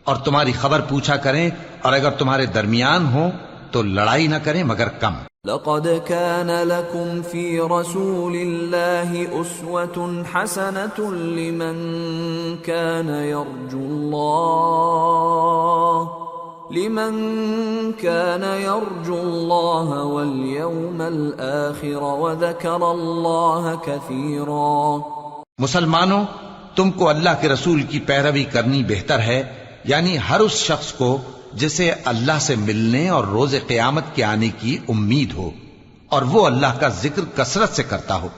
اور تمہاری خبر پوچھا کریں، اور اگر تمہارے درمیان ہوں تو لڑائی نہ کریں مگر کم۔ لقد كان لكم في رسول الله أسوة حسنة لمن كان يرجو الله واليوم الآخر وذكر الله كثيرا۔ مسلمانوں، تم کو اللہ کے رسول کی پیروی کرنی بہتر ہے، یعنی ہر اس شخص کو جسے اللہ سے ملنے اور روز قیامت کے آنے کی امید ہو، اور وہ اللہ کا ذکر کثرت سے کرتا ہو۔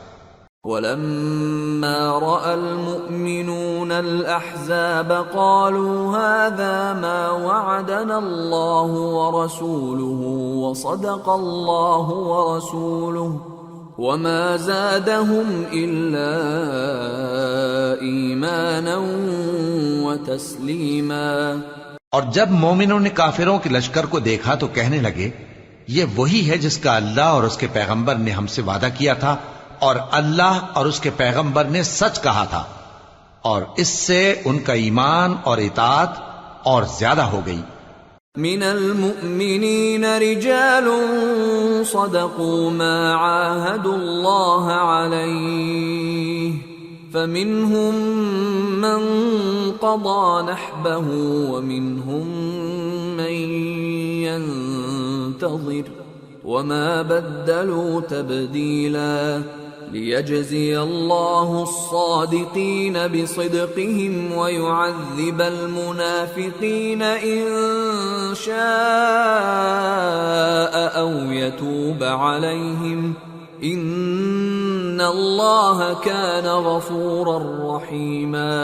وَلَمَّا رَأَى الْمُؤْمِنُونَ الْأَحْزَابَ قَالُوا هَذَا مَا وَعَدَنَا اللَّهُ وَرَسُولُهُ وَصَدَقَ اللَّهُ وَرَسُولُهُ وَمَا زَادَهُمْ إِلَّا إِيمَانًا وَتَسْلِيمًا۔ اور جب مومنوں نے کافروں کے لشکر کو دیکھا تو کہنے لگے، یہ وہی ہے جس کا اللہ اور اس کے پیغمبر نے ہم سے وعدہ کیا تھا، اور اللہ اور اس کے پیغمبر نے سچ کہا تھا، اور اس سے ان کا ایمان اور اطاعت اور زیادہ ہو گئی۔ من المؤمنین رجال صدقوا ما عاهدوا الله عليه فمنهم من قضى نحبه ومنهم من ينتظر وما بدلوا تبديلا ليجزي الله الصادقين بصدقهم ويعذب المنافقين إن شاء أو يتوب عليهم إن الله كان غفورا رحيما۔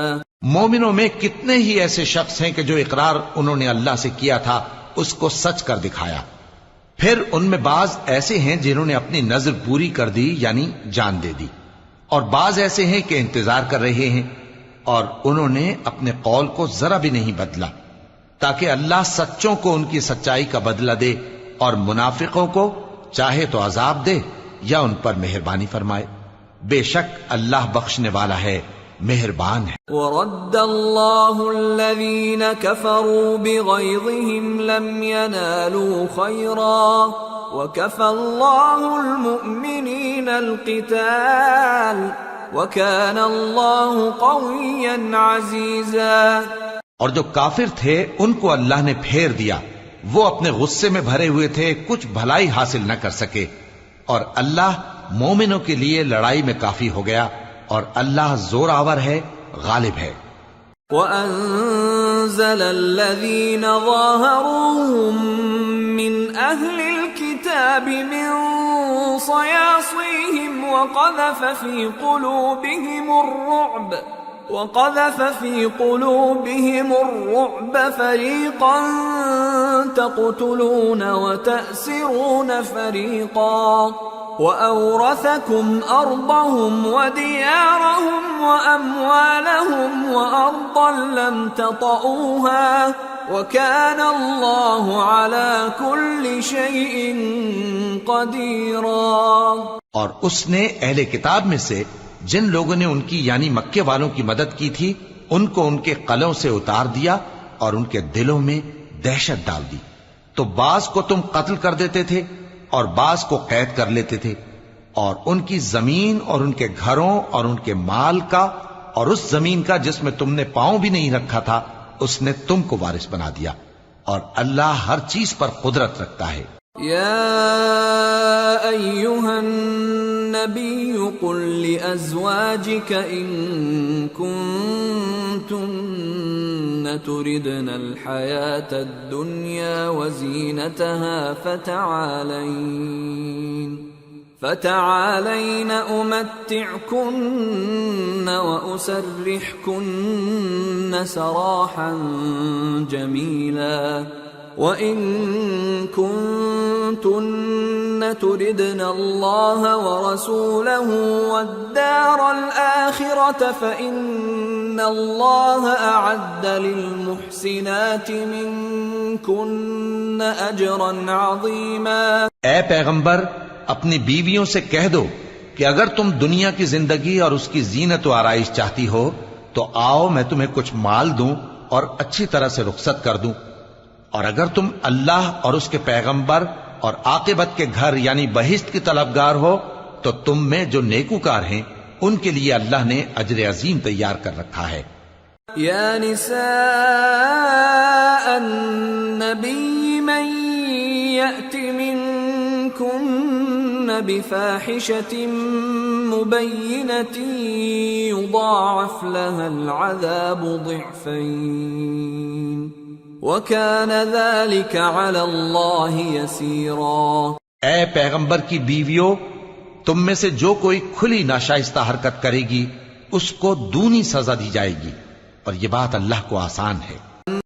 مومنوں میں کتنے ہی ایسے شخص ہیں کہ جو اقرار انہوں نے اللہ سے کیا تھا اس کو سچ کر دکھایا، پھر ان میں بعض ایسے ہیں جنہوں نے اپنی نظر پوری کر دی یعنی جان دے دی، اور بعض ایسے ہیں کہ انتظار کر رہے ہیں، اور انہوں نے اپنے قول کو ذرا بھی نہیں بدلا، تاکہ اللہ سچوں کو ان کی سچائی کا بدلہ دے اور منافقوں کو چاہے تو عذاب دے یا ان پر مہربانی فرمائے۔ بے شک اللہ بخشنے والا ہے، مہربان ہے۔ ورد اللہ الذین کفروا بغیظہم لم ینالوا خیرا وکفى اللہ المؤمنین القتال وکان اللہ قویا عزیزا۔ اور جو کافر تھے ان کو اللہ نے پھیر دیا، وہ اپنے غصے میں بھرے ہوئے تھے، کچھ بھلائی حاصل نہ کر سکے، اور اللہ مومنوں کے لیے لڑائی میں کافی ہو گیا، اور اللہ زور آور ہے، غالب ہے۔ وَأَنزَلَ الَّذِينَ ظَاهَرُوهُم مِّنْ أَهْلِ الْكِتَابِ مِنْ صَيَاصِيهِمْ وَقَذَفَ فِي قُلُوبِهِمُ الرُّعْبَ فَرِيقًا تَقْتُلُونَ وَتَأْسِرُونَ فَرِيقًا وَأَوْرَثَكُمْ أَرْضَهُمْ وَدِيَارَهُمْ وَأَمْوَالَهُمْ وَأَرْضًا لَمْ تَطَئُوهَا وَكَانَ اللَّهُ عَلَى كُلِّ شَيْءٍ قَدِيرًا۔ اور اس نے اہل کتاب میں سے جن لوگوں نے ان کی یعنی مکے والوں کی مدد کی تھی ان کو ان کے قلعوں سے اتار دیا اور ان کے دلوں میں دہشت ڈال دی، تو بعض کو تم قتل کر دیتے تھے اور بعض کو قید کر لیتے تھے، اور ان کی زمین اور ان کے گھروں اور ان کے مال کا اور اس زمین کا جس میں تم نے پاؤں بھی نہیں رکھا تھا اس نے تم کو وارث بنا دیا، اور اللہ ہر چیز پر قدرت رکھتا ہے۔ یا ایھا النبی قل لأزواجک ان کنتن تردن الحیاة الدنیا وزینتها فتعالین امتعکن واسرحکن سراحا جمیلا وَإِن كُنتُنَّ تُرِدْنَ اللَّهَ وَرَسُولَهُ وَالدَّارَ الْآخِرَةَ فَإِنَّ اللَّهَ أَعَدَّ لِلْمُحْسِنَاتِ مِنكُنَّ أَجْرًا عَظِيمًا۔ اے پیغمبر اپنی بیویوں سے کہہ دو کہ اگر تم دنیا کی زندگی اور اس کی زینت و آرائش چاہتی ہو تو آؤ میں تمہیں کچھ مال دوں اور اچھی طرح سے رخصت کر دوں، اور اگر تم اللہ اور اس کے پیغمبر اور عاقبت کے گھر یعنی بہشت کی طلبگار ہو تو تم میں جو نیکوکار ہیں ان کے لیے اللہ نے اجر عظیم تیار کر رکھا ہے۔ یا نساء النبی من یأت منکن بفاحشة مبینة یضاعف لها العذاب ضعفین وَكَانَ ذَلِكَ عَلَى اللَّهِ يَسِيرًا۔ اے پیغمبر کی بیویوں، تم میں سے جو کوئی کھلی ناشائستہ حرکت کرے گی اس کو دونی سزا دی جائے گی، اور یہ بات اللہ کو آسان ہے۔